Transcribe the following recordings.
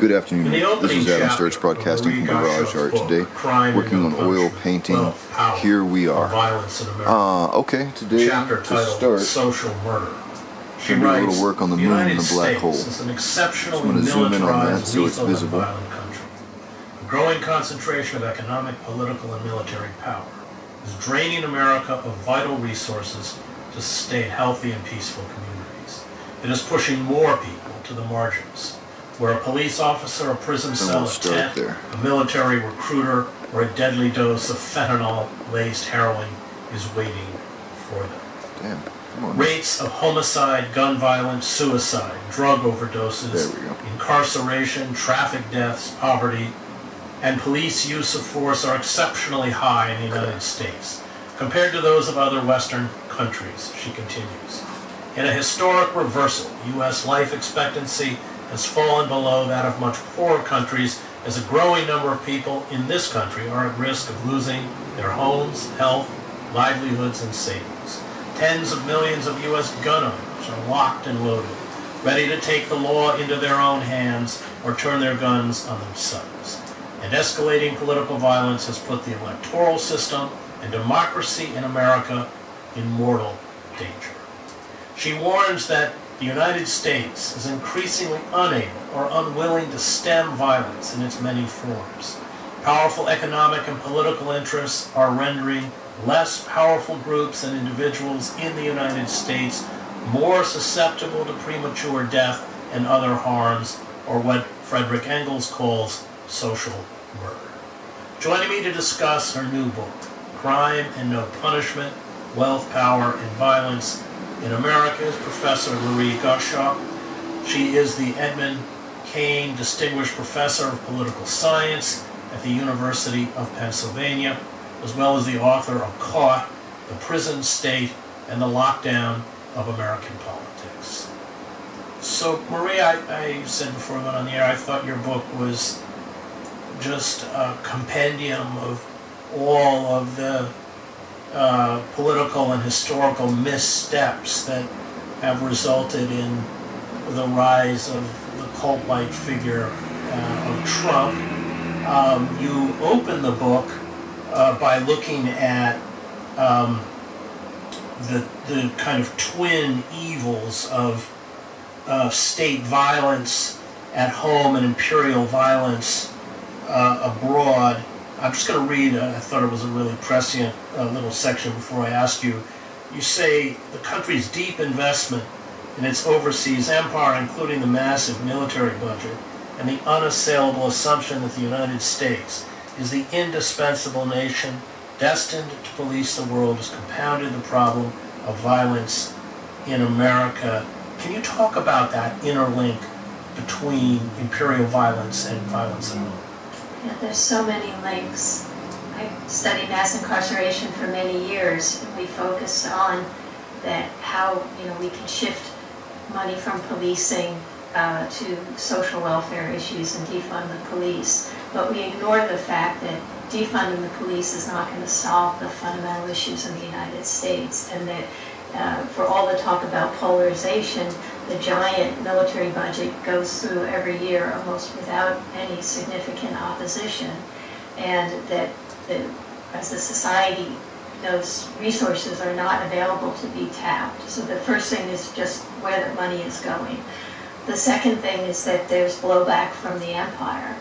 Good afternoon. This is Adam Sturch broadcasting from Garage Art today, working on oil painting. Here we are. Okay, today to start, Social Murder. She do a little work on the moon and the black hole. Is an exceptionally I'm going to zoom in on that so it's visible. A growing concentration of economic, political, and military power is draining America of vital resources to sustain healthy and peaceful communities. It is pushing more people to the margins, where a police officer, a prison cell, a tent, a military recruiter, or a deadly dose of fentanyl-laced heroin is waiting for them. Damn. Come on. Rates of homicide, gun violence, suicide, drug overdoses, incarceration, traffic deaths, poverty, and police use of force are exceptionally high in the United States, compared to those of other Western countries, she continues. In a historic reversal, U.S. life expectancy has fallen below that of much poorer countries, as a growing number of people in this country are at risk of losing their homes, health, livelihoods, and savings. Tens of millions of U.S. gun owners are locked and loaded, ready to take the law into their own hands or turn their guns on themselves. And escalating political violence has put the electoral system and democracy in America in mortal danger. She warns that the United States is increasingly unable or unwilling to stem violence in its many forms. Powerful economic and political interests are rendering less powerful groups and individuals in the United States more susceptible to premature death and other harms, or what Frederick Engels calls social murder. Joining me to discuss her new book, Crime and No Punishment, Wealth, Power, and Violence in America, is Professor Marie Gosschalk. She is the Edmund Kane Distinguished Professor of Political Science at the University of Pennsylvania, as well as the author of Caught, The Prison State and the Lockdown of American Politics. So, Marie, I said before we went on the air, I thought your book was just a compendium of all of the political and historical missteps that have resulted in the rise of the cult-like figure of Trump. You open the book by looking at the kind of twin evils of state violence at home and imperial violence abroad. I'm just going to read, I thought it was a really prescient little section before I asked you. You say the country's deep investment in its overseas empire, including the massive military budget, and the unassailable assumption that the United States is the indispensable nation destined to police the world, has compounded the problem of violence in America. Can you talk about that interlink between imperial violence and violence at home? Yeah, there's so many links. I studied mass incarceration for many years, and we focus on that, how we can shift money from policing to social welfare issues and defund the police. But we ignore the fact that defunding the police is not going to solve the fundamental issues in the United States, and that for all the talk about polarization, the giant military budget goes through every year almost without any significant opposition, and that as a society, those resources are not available to be tapped. So the first thing is just where the money is going. The second thing is that there's blowback from the empire,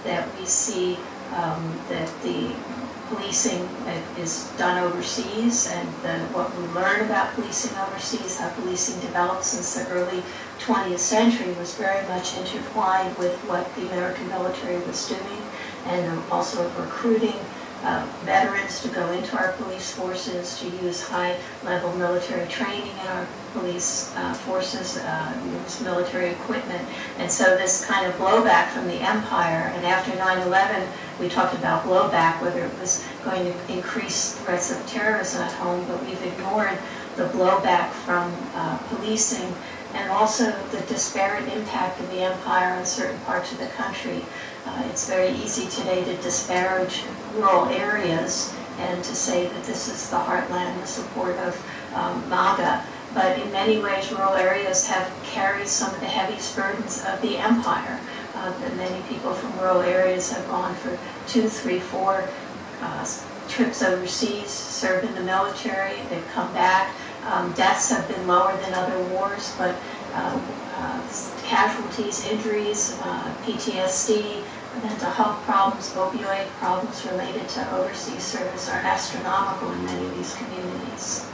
that we see that the policing is done overseas, and what we learn about policing overseas, how policing developed since the early 20th century, was very much intertwined with what the American military was doing, and also recruiting veterans to go into our police forces, to use high-level military training in our police forces, use military equipment. And so this kind of blowback from the empire, and after 9/11, we talked about blowback, whether it was going to increase threats of terrorism at home, but we've ignored the blowback from policing, and also the disparate impact of the empire on certain parts of the country. It's very easy today to disparage rural areas and to say that this is the heartland, the support of MAGA, but in many ways rural areas have carried some of the heaviest burdens of the empire. Many people from rural areas have gone for 2, 3, 4 trips overseas, served in the military, they've come back. Deaths have been lower than other wars, but casualties, injuries, PTSD, mental health problems, opioid problems related to overseas service are astronomical in many of these communities.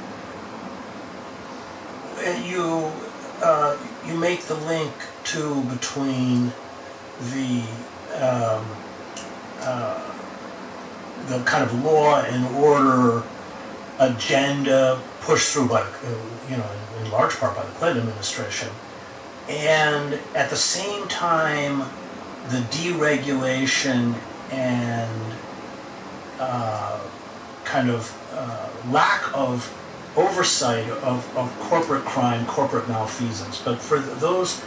You make the link too between the kind of law and order agenda pushed through by, in large part by the Clinton administration, and at the same time the deregulation and lack of oversight of corporate crime, corporate malfeasance. But for those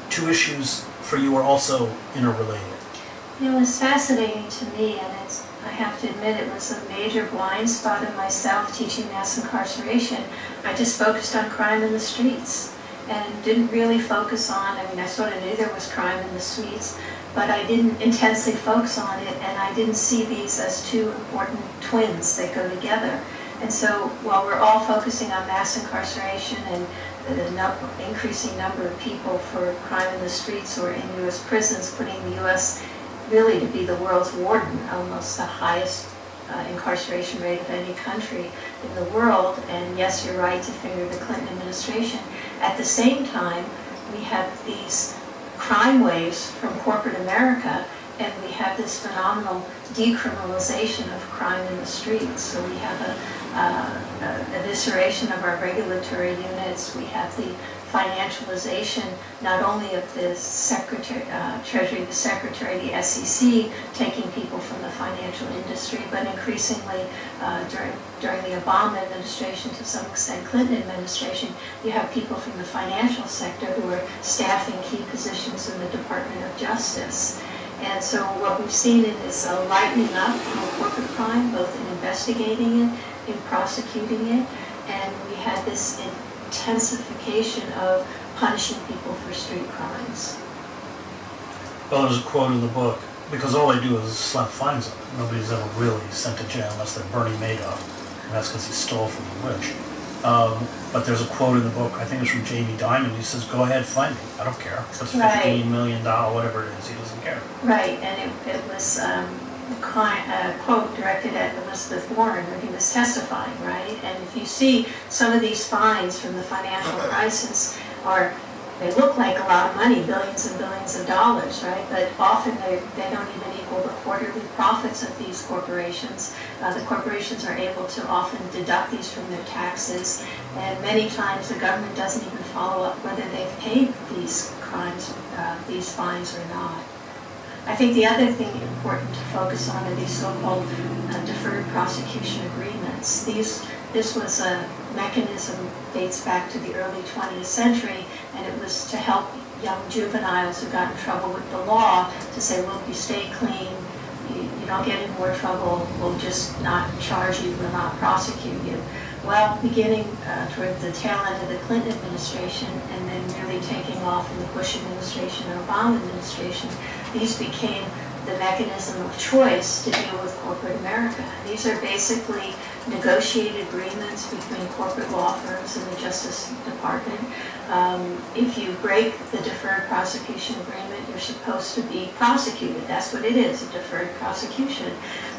two issues for you are also interrelated. It's fascinating to me, and I have to admit it was a major blind spot of myself teaching mass incarceration. I just focused on crime in the streets and didn't really focus on, I sort of knew there was crime in the streets, but I didn't intensely focus on it, and I didn't see these as two important twins that go together. And so while we're all focusing on mass incarceration and the increasing number of people for crime in the streets or in U.S. prisons, putting the U.S. really to be the world's warden, almost the highest incarceration rate of any country in the world. And yes, you're right to finger the Clinton administration. At the same time, we have these crime waves from corporate America, and we have this phenomenal decriminalization of crime in the streets. So we have a evisceration of our regulatory units. We have the financialization not only of the Treasury, the Secretary, the SEC, taking people from the financial industry, but increasingly during the Obama administration, to some extent Clinton administration, you have people from the financial sector who are staffing key positions in the Department of Justice. And so what we've seen is a lightening up of corporate crime, both in investigating it, in prosecuting it, and we had this intensification of punishing people for street crimes. Well, there's a quote in the book, because all they do is slap fines on it. Nobody's ever really sent to jail unless they're Bernie Madoff, and that's because he stole from the rich. But there's a quote in the book, I think it's from Jamie Dimon, he says, "Go ahead, fine me, I don't care. If it's $15 million, whatever it is, he doesn't care." Right, and it was a quote directed at Elizabeth Warren when he was testifying, right? And if you see some of these fines from the financial crisis they look like a lot of money, billions and billions of dollars, right? But often they don't even equal the quarterly profits of these corporations. The corporations are able to often deduct these from their taxes, and many times the government doesn't even follow up whether they've paid these fines or not. I think the other thing important to focus on are these so-called deferred prosecution agreements. This was a mechanism dates back to the early 20th century, and it was to help young juveniles who got in trouble with the law to say, look, you stay clean, you don't get in more trouble, we'll just not charge you, we'll not prosecute you. Well, beginning toward the tail end of the Clinton administration and then really taking off in the Bush administration and Obama administration, these became the mechanism of choice to deal with corporate America. These are basically negotiated agreements between corporate law firms and the Justice Department. If you break the deferred prosecution agreement, you're supposed to be prosecuted. That's what it is, a deferred prosecution.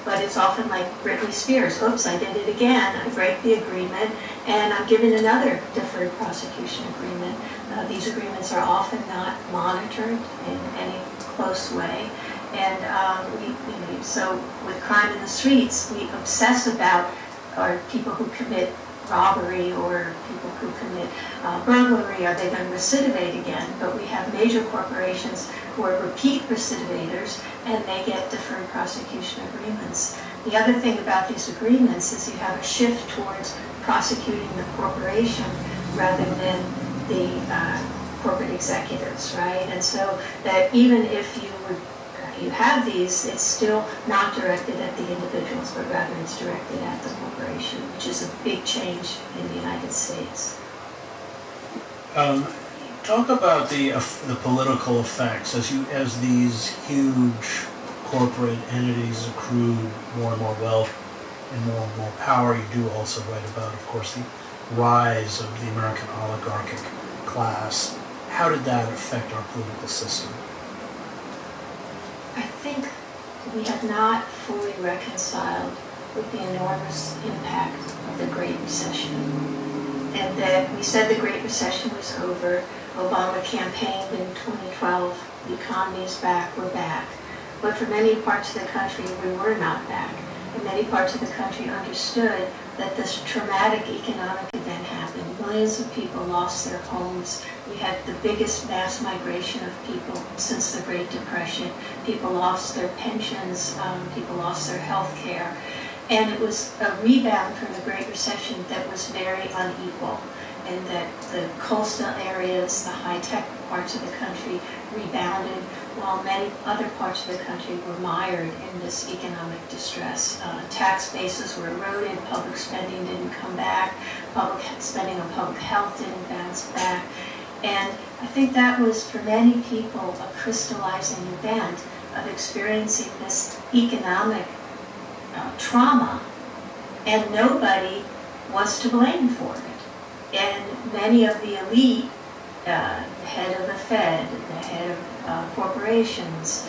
But it's often like Britney Spears. Oops, I did it again. I break the agreement, and I'm given another deferred prosecution agreement. These agreements are often not monitored in any close way. And so with crime in the streets, we obsess about people who commit robbery or people who commit burglary. Are they going to recidivate again? But we have major corporations who are repeat recidivators, and they get deferred prosecution agreements. The other thing about these agreements is you have a shift towards prosecuting the corporation rather than the corporate executives, right? And so that even if you have these, it's still not directed at the individuals, but rather it's directed at the corporation, which is a big change in the United States. Talk about the political effects as these huge corporate entities accrue more and more wealth and more power. You do also write about, of course, the rise of the American oligarchic class. How did that affect our political system? I think we have not fully reconciled with the enormous impact of the Great Recession. And that we said the Great Recession was over. Obama campaigned in 2012, the economy is back, we're back. But for many parts of the country, we were not back. And many parts of the country understood that this traumatic economic event happened. Millions of people lost their homes. We had the biggest mass migration of people since the Great Depression. People lost their pensions, people lost their health care. And it was a rebound from the Great Recession that was very unequal, and that the coastal areas, the high-tech parts of the country rebounded, while many other parts of the country were mired in this economic distress. Tax bases were eroded, public spending didn't come back, public spending on public health didn't bounce back. And I think that was, for many people, a crystallizing event of experiencing this economic trauma, and nobody was to blame for it. And many of the elite, the head of the Fed, the head of corporations,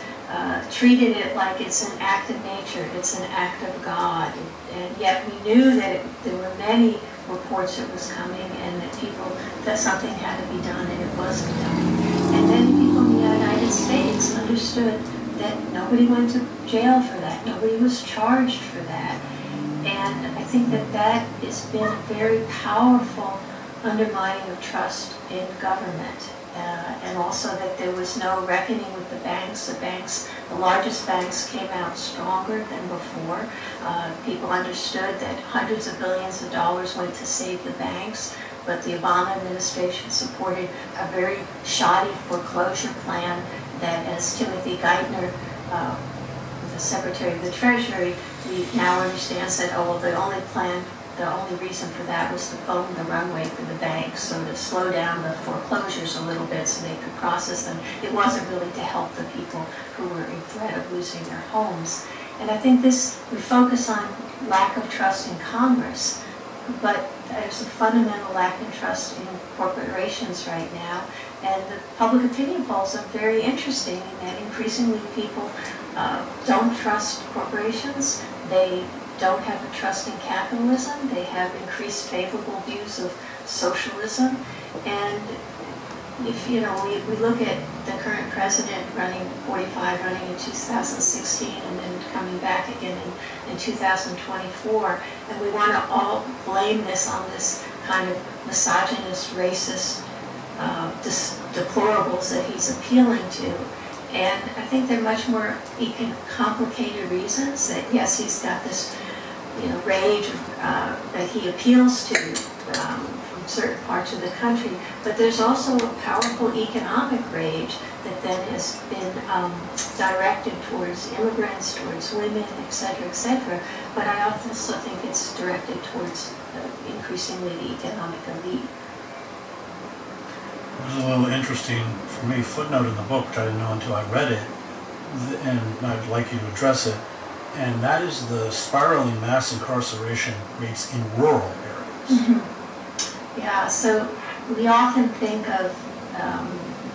treated it like it's an act of nature, it's an act of God. And yet we knew that there were many reports it was coming, and that something had to be done, and it wasn't done. And many people in the United States understood that nobody went to jail for that, nobody was charged for that. And I think that has been a very powerful undermining of trust in government. And also that there was no reckoning with the banks. The largest banks came out stronger than before. People understood that hundreds of billions of dollars went to save the banks, but the Obama administration supported a very shoddy foreclosure plan that, as Timothy Geithner, the Secretary of the Treasury, we now understand said, the only reason for that was to foam the runway for the banks, so to slow down the foreclosures a little bit so they could process them. It wasn't really to help the people who were in threat of losing their homes. And I think we focus on lack of trust in Congress, but there's a fundamental lack of trust in corporations right now. And the public opinion polls are very interesting in that increasingly people don't trust corporations. They don't have a trust in capitalism. They have increased favorable views of socialism. And if we look at the current president running in 2016 and then coming back again in 2024, and we want to all blame this on this kind of misogynist, racist deplorables that he's appealing to. And I think there are much more complicated reasons that, yes, he's got this rage that he appeals to from certain parts of the country, but there's also a powerful economic rage that then has been directed towards immigrants, towards women, et cetera, but I also think it's directed towards increasingly the economic elite. It was a little interesting for me, footnote in the book, which I didn't know until I read it, and I'd like you to address it, and that is the spiraling mass incarceration rates in rural areas. Mm-hmm. Yeah, so we often think of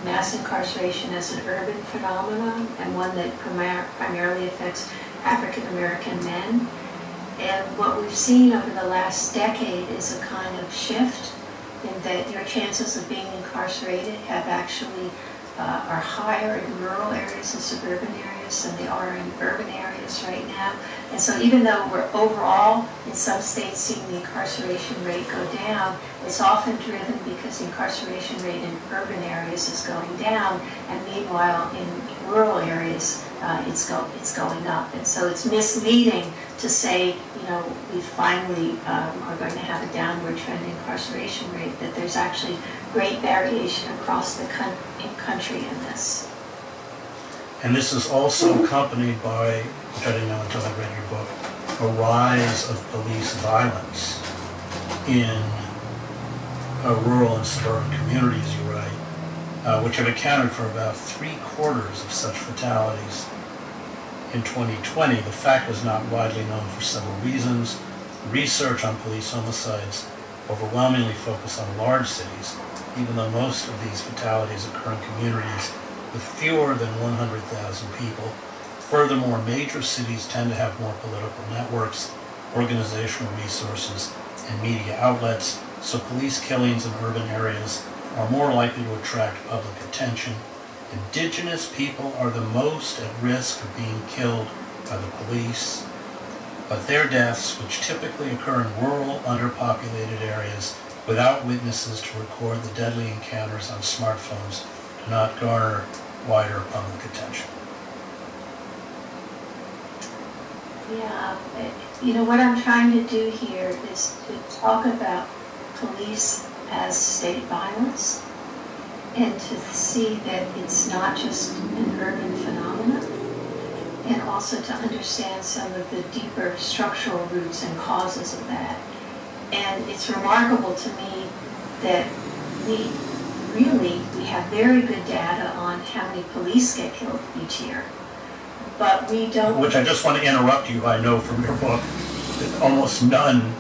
mass incarceration as an urban phenomenon and one that primarily affects African American men. And what we've seen over the last decade is a kind of shift in that your chances of being incarcerated have actually are higher in rural areas and suburban areas than they are in urban areas right now. And so even though we're overall in some states seeing the incarceration rate go down, it's often driven because the incarceration rate in urban areas is going down, and meanwhile in rural areas it's going up. And so it's misleading to say, we finally are going to have a downward trend in incarceration rate, that there's actually great variation across the country in this. And this is also accompanied by, which I didn't know until I read your book, a rise of police violence in rural and suburban communities, you write, which have accounted for about 3/4 of such fatalities. In 2020, the fact was not widely known for several reasons. Research on police homicides overwhelmingly focus on large cities, even though most of these fatalities occur in communities with fewer than 100,000 people. Furthermore, major cities tend to have more political networks, organizational resources, and media outlets, so police killings in urban areas are more likely to attract public attention. Indigenous people are the most at risk of being killed by the police, but their deaths, which typically occur in rural, underpopulated areas without witnesses to record the deadly encounters on smartphones, do not garner wider public attention. Yeah, what I'm trying to do here is to talk about police as state violence and to see that it's not just an urban phenomenon, and also to understand some of the deeper structural roots and causes of that. And it's remarkable to me that we have very good data on how many police get killed each year, but we don't... Which I just want to interrupt you, I know from your book that almost none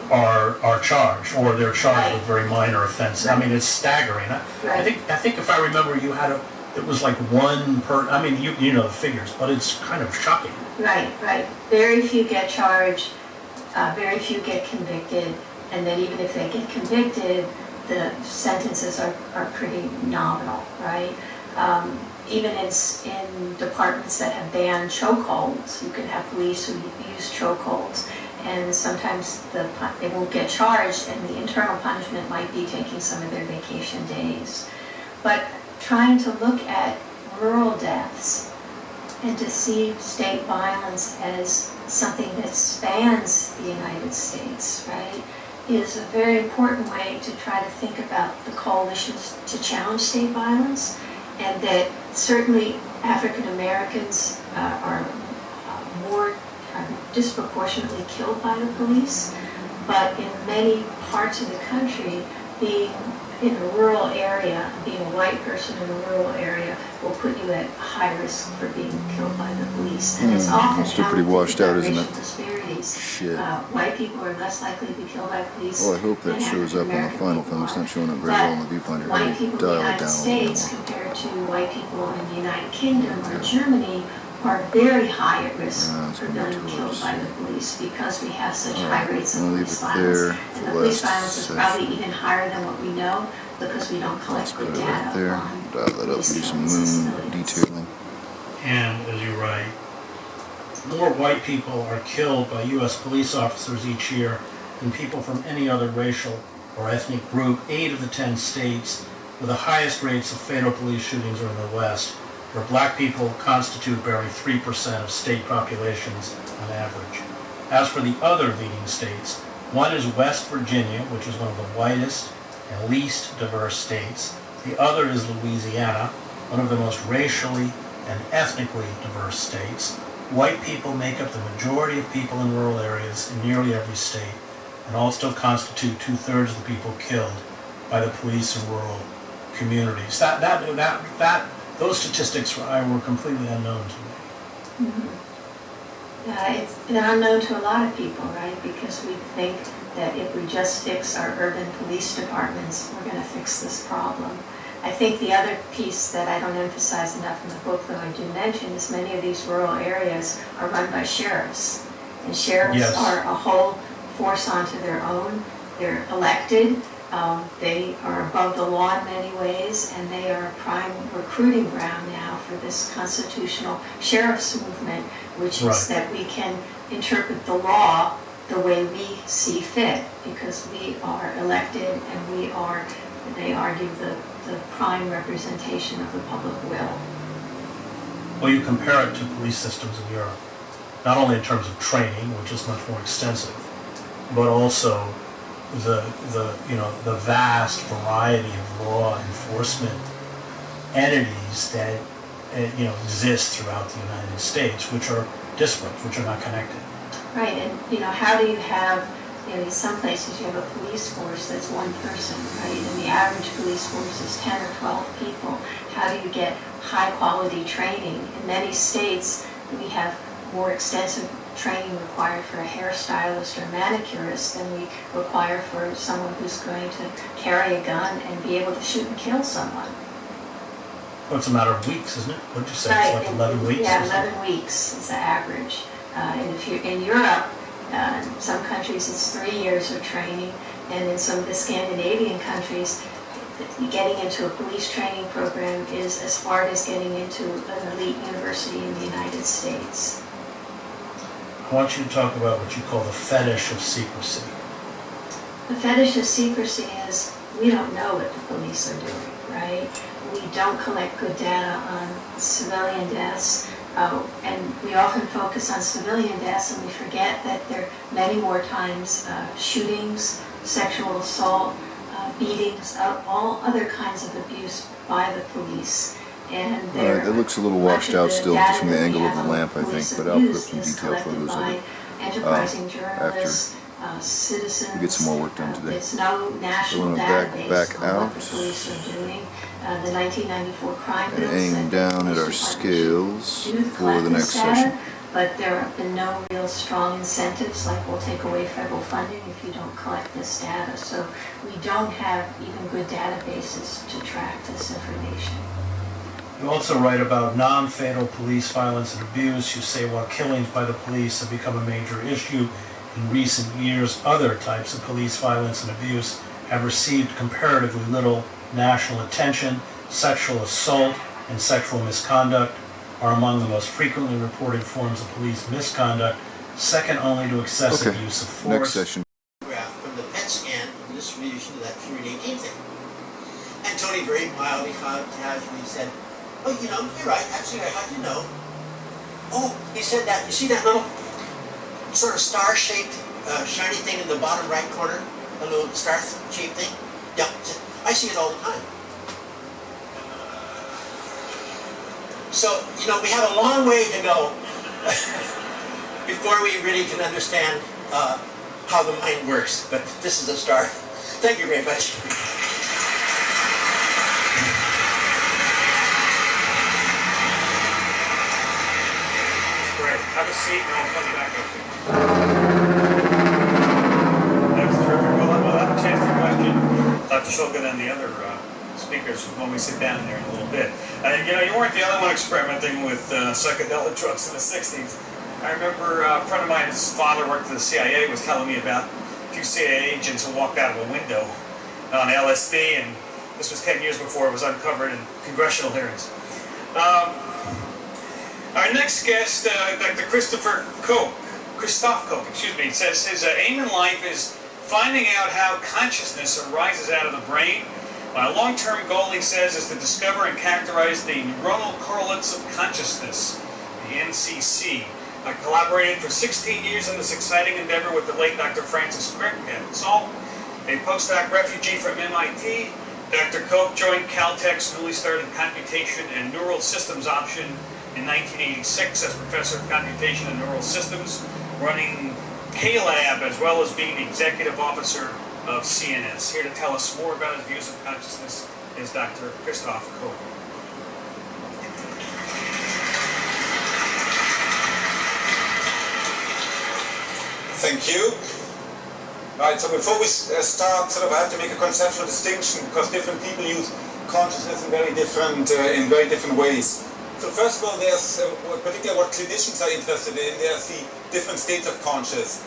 are charged, or they're charged with very minor offenses. I mean, it's staggering. I think if I remember, you had it was like one per. I mean, you know the figures, but it's kind of shocking. Right. Very few get charged. Very few get convicted, and then even if they get convicted, the sentences are pretty nominal, right? Even in departments that have banned chokeholds, you can have police who use chokeholds, and sometimes they won't get charged, and the internal punishment might be taking some of their vacation days. But trying to look at rural deaths and to see state violence as something that spans the United States, right, is a very important way to try to think about the coalitions to challenge state violence, and that certainly African Americans are disproportionately killed by the police, but in many parts of the country, being in a rural area, being a white person in a rural area will put you at high risk for being killed by the police. And it's often still pretty washed out, isn't it? Disparities. Shit. White people are less likely to be killed by police. Well, I hope that shows up on the final film. It's not showing up very well on the viewfinder. White people in the United States compared to white people in the United Kingdom or Germany are very high at risk for being killed by the police because we have such high rates of police violence. And the police violence is probably even higher than what we know because we don't collect good data on dial that up, do some moon detailing. And as you write, more white people are killed by U.S. police officers each year than people from any other racial or ethnic group. 8 of the 10 states with the highest rates of fatal police shootings are in the West, where black people constitute barely 3% of state populations on average. As for the other leading states, one is West Virginia, which is one of the whitest and least diverse states. The other is Louisiana, one of the most racially and ethnically diverse states. White people make up the majority of people in rural areas in nearly every state, and all still constitute 2/3 of the people killed by the police in rural communities. Those statistics were completely unknown to me. Mm-hmm. They're unknown to a lot of people, right? Because we think that if we just fix our urban police departments, we're going to fix this problem. I think the other piece that I don't emphasize enough in the book, though I do mention, is many of these rural areas are run by sheriffs. And sheriffs are a whole force onto their own. They're elected. They are above the law in many ways, and they are a prime recruiting ground now for this constitutional sheriff's movement, which is that we can interpret the law the way we see fit, because we are elected and we are, they argue, the prime representation of the public will. Well, you compare it to police systems in Europe, not only in terms of training, which is much more extensive, but also the vast variety of law enforcement entities that exist throughout the United States, which are disparate, which are not connected. Right, and how do you have you know, in some places you have a police force that's one person, right? And the average police force is 10 or 12 people. How do you get high quality training? In many states, we have more extensive training required for a hairstylist or manicurist than we require for someone who's going to carry a gun and be able to shoot and kill someone. Well, it's a matter of weeks, isn't it? What did you say? Right. It's like 11 weeks? Yeah, 11 weeks is the average. And if you're in Europe, in some countries it's 3 years of training, and in some of the Scandinavian countries, getting into a police training program is as hard as getting into an elite university in the United States. I want you to talk about what you call the fetish of secrecy. The fetish of secrecy is we don't know what the police are doing, right? We don't collect good data on civilian deaths, and we often focus on civilian deaths and we forget that there are many more times shootings, sexual assault, beatings, all other kinds of abuse by the police. And it looks a little washed out still just from the angle of the lamp, I think, but I'll put up some detail photos of it enterprising journalists, citizens. we get some more work done today. It's no national database on what the police are doing. The 1994 crime bills And aim down at our scales for the next session. But there have been no real strong incentives, like we'll take away federal funding if you don't collect this data. So we don't have even good databases to track this information. You also write about non-fatal police violence and abuse. You say while killings by the police have become a major issue in recent years, other types of police violence and abuse have received comparatively little national attention. Sexual assault and sexual misconduct are among the most frequently reported forms of police misconduct, second only to excessive use of force. Next session. From the PET scan of the distribution of that Fluorine 18 thing. And Tony very mildly, casually said, "Oh, you know, you're right, actually, how'd you know?" "Oh," he said, "that, you see that little sort of star-shaped shiny thing in the bottom right corner? A little star-shaped thing? Yeah, I see it all the time." So, you know, we have a long way to go before we really can understand how the mind works, but this is a start. Thank you very much. Great. Have a seat and I'll come back up. That was terrific. We'll have a chance for question. Dr. Shulkin and the other speakers when we sit down there in a little bit. You know, you weren't the only one experimenting with psychedelic drugs in the 60s. I remember a friend of mine, his father worked for the CIA, was telling me about a few CIA agents who walked out of a window on LSD, and this was 10 years before it was uncovered in congressional hearings. Our next guest, Dr. Christoph Koch, says his aim in life is finding out how consciousness arises out of the brain. My long-term goal, he says, is to discover and characterize the neuronal correlates of consciousness, the NCC. I collaborated for 16 years in this exciting endeavor with the late Dr. Francis Crick at Salt, a postdoc refugee from MIT. Dr. Koch joined Caltech's newly started Computation and Neural Systems option in 1986 as Professor of Computation and Neural Systems, running K-Lab as well as being the Executive Officer of CNS. Here to tell us more about his views of consciousness is Dr. Christoph Koch. Thank you. Right, so before we start, I have to make a conceptual distinction because different people use consciousness in very different ways. So first of all, there's particularly what clinicians are interested in. There's the different states of consciousness.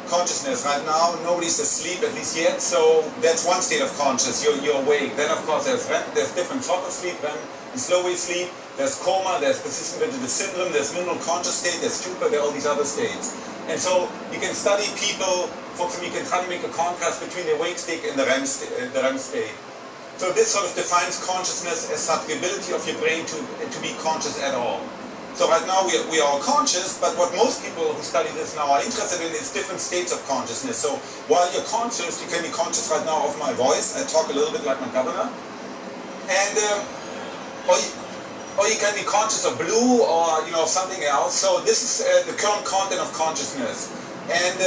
Right now, nobody's asleep, at least yet, so that's one state of consciousness, you're awake. Then, of course, there's REM, there's different sort of sleep, REM and slow wave sleep, there's coma, there's persistent vegetative syndrome, there's minimal conscious state, there's stupor, there are all these other states. And so, you can study people, for example, you can try to make a contrast between the awake state and the REM state. So this sort of defines consciousness as such the ability of your brain to be conscious at all. So right now we are all conscious, but what most people who study this now are interested in is different states of consciousness. So while you're conscious, you can be conscious right now of my voice. I talk a little bit like my governor. And, or you can be conscious of blue or, something else. So this is the current content of consciousness. And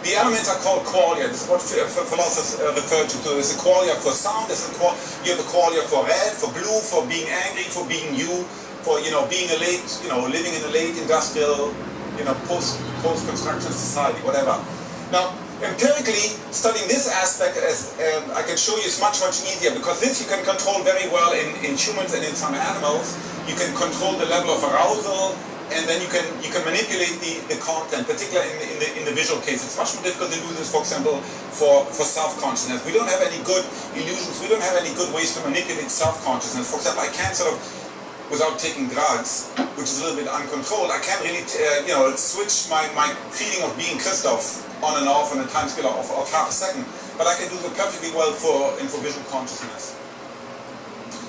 The elements are called qualia. This is what philosophers refer to. So there's a qualia for sound, you have a qualia for red, for blue, for being angry, for being you, for being a late, living in a late industrial, post-construction society, whatever. Now, empirically, studying this aspect, as I can show you, is much easier, because this you can control very well in humans and in some animals. You can control the level of arousal, and then you can manipulate the content, particularly in the visual case. It's much more difficult to do this, for example, for self-consciousness. We don't have any good illusions. We don't have any good ways to manipulate self-consciousness. For example, I can't sort of, without taking drugs, which is a little bit uncontrolled, I can't really, switch my feeling of being Christoph on and off on a time scale of half a second. But I can do that perfectly well for visual consciousness.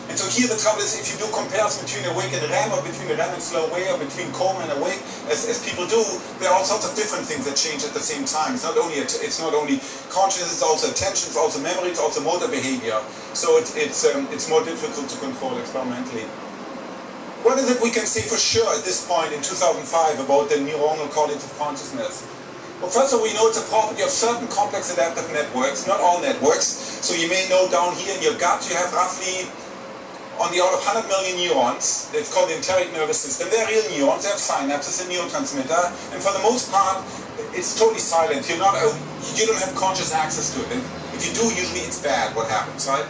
And so here the trouble is, if you do comparison between awake and REM, or between REM and slow wave, or between coma and awake, as people do, there are all sorts of different things that change at the same time. It's not only consciousness, it's also attention, it's also memory, it's also motor behavior. So it's more difficult to control experimentally. What is it we can say for sure at this point in 2005 about the neuronal correlates of consciousness? Well, first of all, we know it's a property of certain complex adaptive networks, not all networks. So you may know down here in your gut you have roughly on the order of 100 million neurons. It's called the enteric nervous system. They're real neurons, they have synapses, a neurotransmitter, and for the most part, it's totally silent. You don't have conscious access to it. And if you do, usually it's bad what happens, right?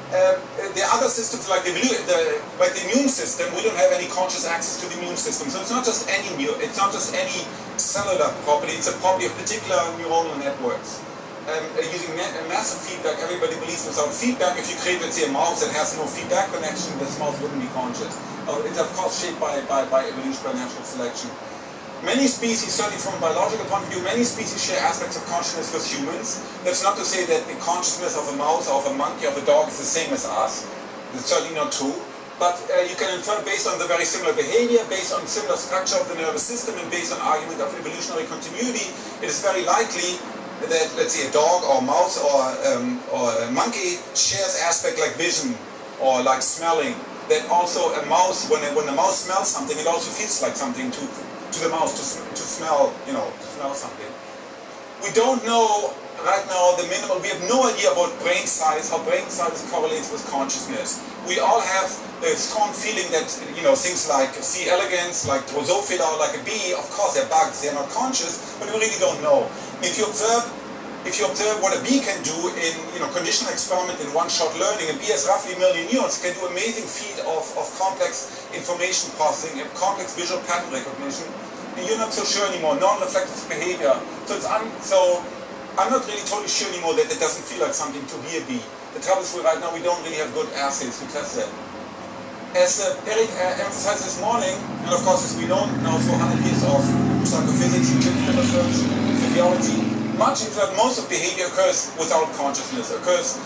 The other systems, like the immune system, we don't have any conscious access to the immune system. So it's not just any cellular property, it's a property of particular neuronal networks. Using massive feedback, everybody believes without feedback, if you create, let's say, a mouse that has no feedback connection, this mouse wouldn't be conscious. It's of course shaped by evolution, by natural selection. Many species, certainly from a biological point of view, many species share aspects of consciousness with humans. That's not to say that the consciousness of a mouse or of a monkey or of a dog is the same as us. It's certainly not true. But you can infer, based on the very similar behavior, based on similar structure of the nervous system, and based on argument of evolutionary continuity, it is very likely that, let's say, a dog or a mouse or a monkey shares aspect like vision or like smelling. That also a mouse, when the mouse smells something, it also feels like something to the mouse to smell, smell something. We don't know right now the minimal. We have no idea about brain size, how brain size correlates with consciousness. We all have the strong feeling that things like C. elegans, like Drosophila, or like a bee, of course they're bugs, they're not conscious, but we really don't know. If you observe what a bee can do in conditional experiment in one-shot learning, a bee has roughly 1 million neurons, can do amazing feat of complex information processing, complex visual pattern recognition, and you're not so sure anymore, non-reflective behavior. So I'm not really totally sure anymore that it doesn't feel like something to be a bee. The trouble is right now we don't really have good assays to test that. As Eric emphasized this morning, and of course as we know now for 100 years of psychophysics and clinical research, physiology, most of behavior occurs without consciousness, occurs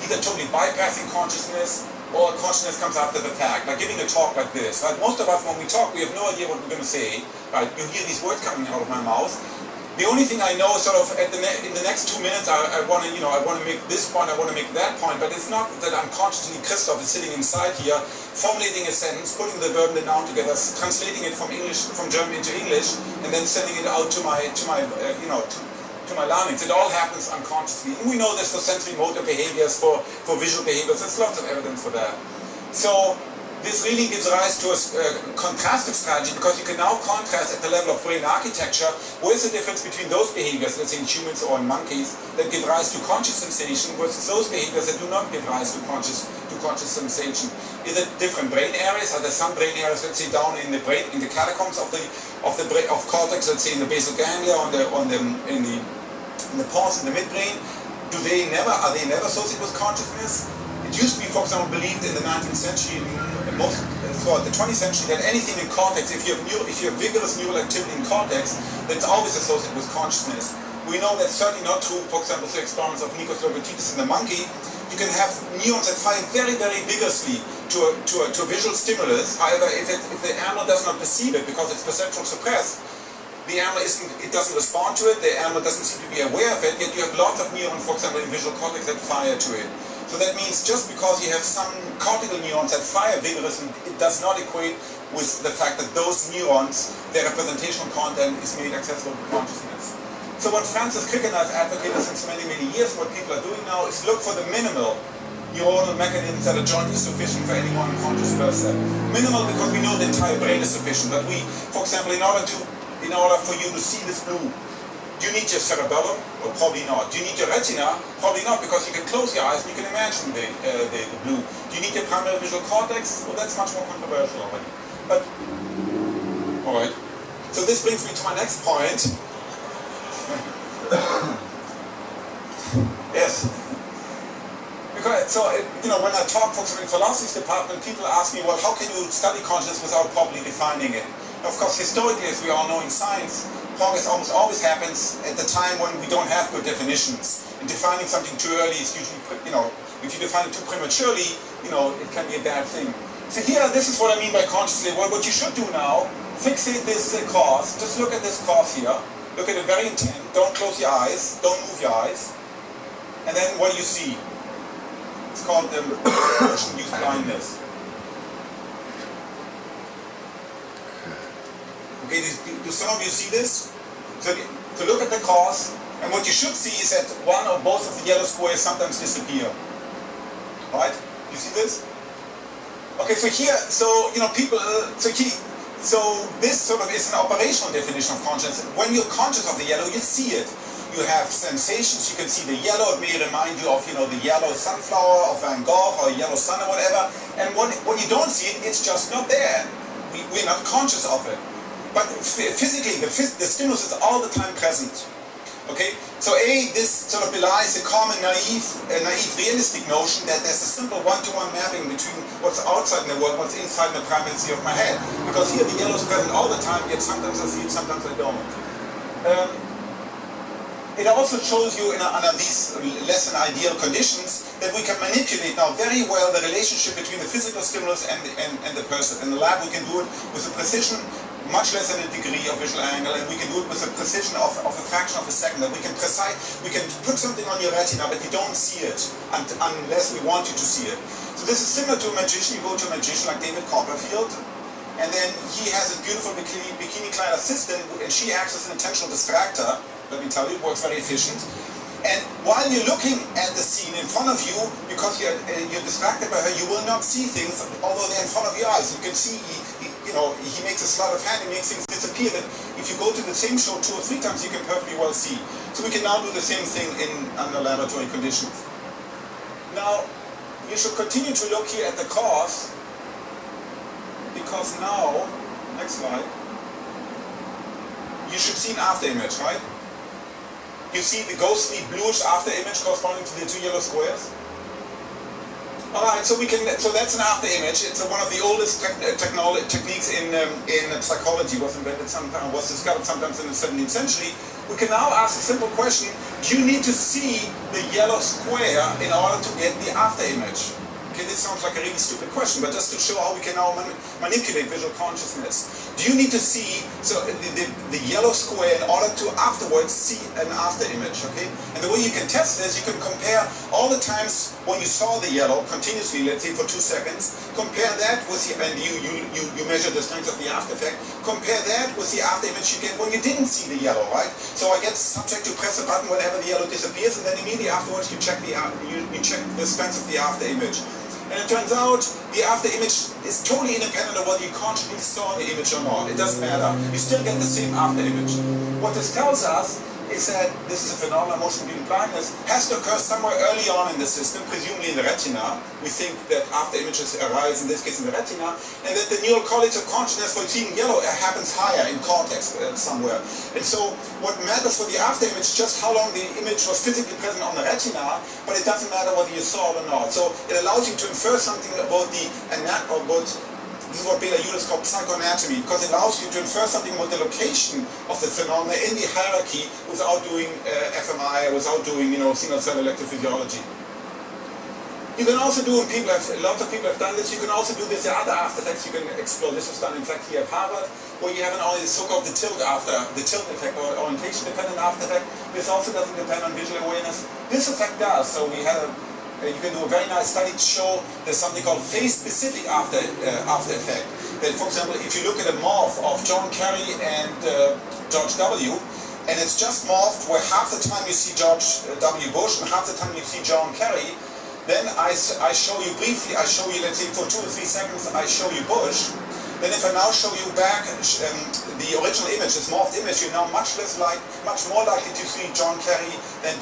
either totally bypassing consciousness or consciousness comes after the fact, like giving a talk like this. Right? Most of us, when we talk, we have no idea what we're going to say. Right? You hear these words coming out of my mouth. The only thing I know, sort of, in the next 2 minutes, I want to make this point, I want to make that point, but it's not that I'm consciously, Christoph is sitting inside here, formulating a sentence, putting the verb and the noun together, translating it from German into English, and then sending it out to my larynx. It all happens unconsciously. And we know this for sensory motor behaviors, for visual behaviors. There's lots of evidence for that. So this really gives rise to a contrastive strategy, because you can now contrast at the level of brain architecture where's the difference between those behaviors, let's say in humans or in monkeys, that give rise to conscious sensation versus those behaviors that do not give rise to conscious sensation. Is it different brain areas? Are there some brain areas, let's say down in the brain, in the catacombs of cortex, let's say in the basal ganglia, in the pons, in the midbrain? Are they never associated with consciousness? It used to be, for example, believed in the 19th century, throughout the 20th century, that anything in cortex, if you have vigorous neural activity in cortex, that's always associated with consciousness. We know that's certainly not true, for example, through experiments of Nikos Logotitis in the monkey. You can have neurons that fire very, very vigorously to a visual stimulus. However, if the animal does not perceive it because it's perceptually suppressed, the animal doesn't respond to it, the animal doesn't seem to be aware of it, yet you have lots of neurons, for example, in visual cortex that fire to it. So that means just because you have some cortical neurons that fire vigorously, it does not equate with the fact that those neurons, their representational content is made accessible to consciousness. So what Francis Crick and I have advocated since many, many years, what people are doing now is look for the minimal neuronal mechanisms that are jointly sufficient for any one conscious person. Minimal because we know the entire brain is sufficient, but we, for example, in order for you to see this blue, do you need your cerebellum? Or probably not. Do you need your retina? Probably not, because you can close your eyes and you can imagine the blue. Do you need your primary visual cortex? Well, that's much more controversial already. But, all right. So this brings me to my next point. Yes. Because, so, when I talk, for example, in philosophy department, people ask me, well, how can you study consciousness without properly defining it? Of course, historically, as we all know in science, progress almost always happens at the time when we don't have good definitions. And defining something too early is usually, if you define it too prematurely, it can be a bad thing. So here, this is what I mean by consciously. Well, what you should do now, fixate this cause. Just look at this cause here. Look at it very intent. Don't close your eyes. Don't move your eyes. And then what do you see? It's called motion-induced blindness. Okay, do some of you see this? So to look at the cause, and what you should see is that one or both of the yellow squares sometimes disappear. Right? You see this? Okay, so here, people, so this sort of is an operational definition of consciousness. When you're conscious of the yellow, you see it. You have sensations, you can see the yellow, it may remind you of, the yellow sunflower of Van Gogh or yellow sun or whatever. And when you don't see it, it's just not there. We're not conscious of it. But physically, the stimulus is all the time present. Okay? So this sort of belies a common naive realistic notion that there's a simple one-to-one mapping between what's outside in the world and what's inside in the primacy of my head. Because here the yellow is present all the time, yet sometimes I see it, sometimes I don't. It also shows you under these less than ideal conditions that we can manipulate now very well the relationship between the physical stimulus and the person. In the lab we can do it with a precision much less than a degree of visual angle, and we can do it with a precision of a fraction of a second. That we can put something on your retina, but you don't see it unless we want you to see it. So this is similar to a magician. You go to a magician like David Copperfield, and then he has this beautiful bikini-clad assistant, and she acts as an intentional distractor. Let me tell you, it works very efficient. And while you're looking at the scene in front of you, because you're distracted by her, you will not see things, although they're in front of your eyes. You can see, he makes a sleight of hand, he makes things disappear that if you go to the same show 2 or 3 times, you can perfectly well see. So we can now do the same thing under laboratory conditions. Now, you should continue to look here at the cause, because now, next slide, you should see an after image, right? You see the ghostly bluish after image corresponding to the 2 yellow squares? Alright, so that's an after image. It's one of the oldest techniques in psychology. Was discovered sometimes in the 17th century. We can now ask a simple question: do you need to see the yellow square in order to get the after image? Okay, this sounds like a really stupid question, but just to show how we can now manipulate visual consciousness. Do you need to see the yellow square in order to afterwards see an after image, okay? And the way you can test this, you can compare all the times when you saw the yellow continuously, let's say for 2 seconds, compare that with and you measure the strength of the after effect, compare that with the after image you get when you didn't see the yellow, right? So I get the subject to press a button whenever the yellow disappears, and then immediately afterwards you check the strength of the after image. And it turns out the after image is totally independent of whether you consciously saw the image or not. It doesn't matter. You still get the same after image. What this tells us is that this is a phenomenon, motion-induced blindness, has to occur somewhere early on in the system, presumably in the retina. We think that after images arise, in this case in the retina, and that the neural correlates of consciousness for seeing yellow happens higher in cortex somewhere. And so what matters for the after image is just how long the image was physically present on the retina, but it doesn't matter whether you saw it or not. So it allows you to infer something about this is what Bela Yulis called psychoanatomy, because it allows you to infer something about the location of the phenomena in the hierarchy without doing fMRI, without doing single cell electrophysiology. You can also do, and lots of people have done this, you can also do this in other after effects you can explore. This was done in fact here at Harvard, where you have the so-called the tilt effect, or orientation dependent after effect. This also doesn't depend on visual awareness. This effect does. So we had you can do a very nice study to show there's something called phase-specific after effect. That, for example, if you look at a morph of John Kerry and George W., and it's just morphed where half the time you see George W. Bush and half the time you see John Kerry, then I show you briefly, I show you, let's say for 2 or 3 seconds, I show you Bush. Then if I now show you back the original image, this morphed image, you're now much more likely to see John Kerry than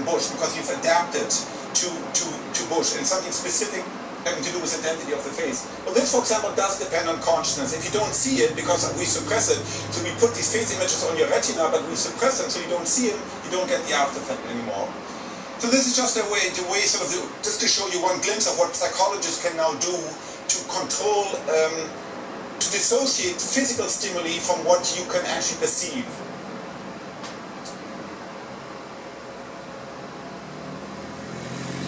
Bush, because you've adapted to Bush and something specific having to do with identity of the face. Well, this, for example, does depend on consciousness. If you don't see it, because we suppress it, so we put these face images on your retina, but we suppress them so you don't see them, you don't get the after effect anymore. So this is just a way sort of, just to show you one glimpse of what psychologists can now do to control, to dissociate physical stimuli from what you can actually perceive.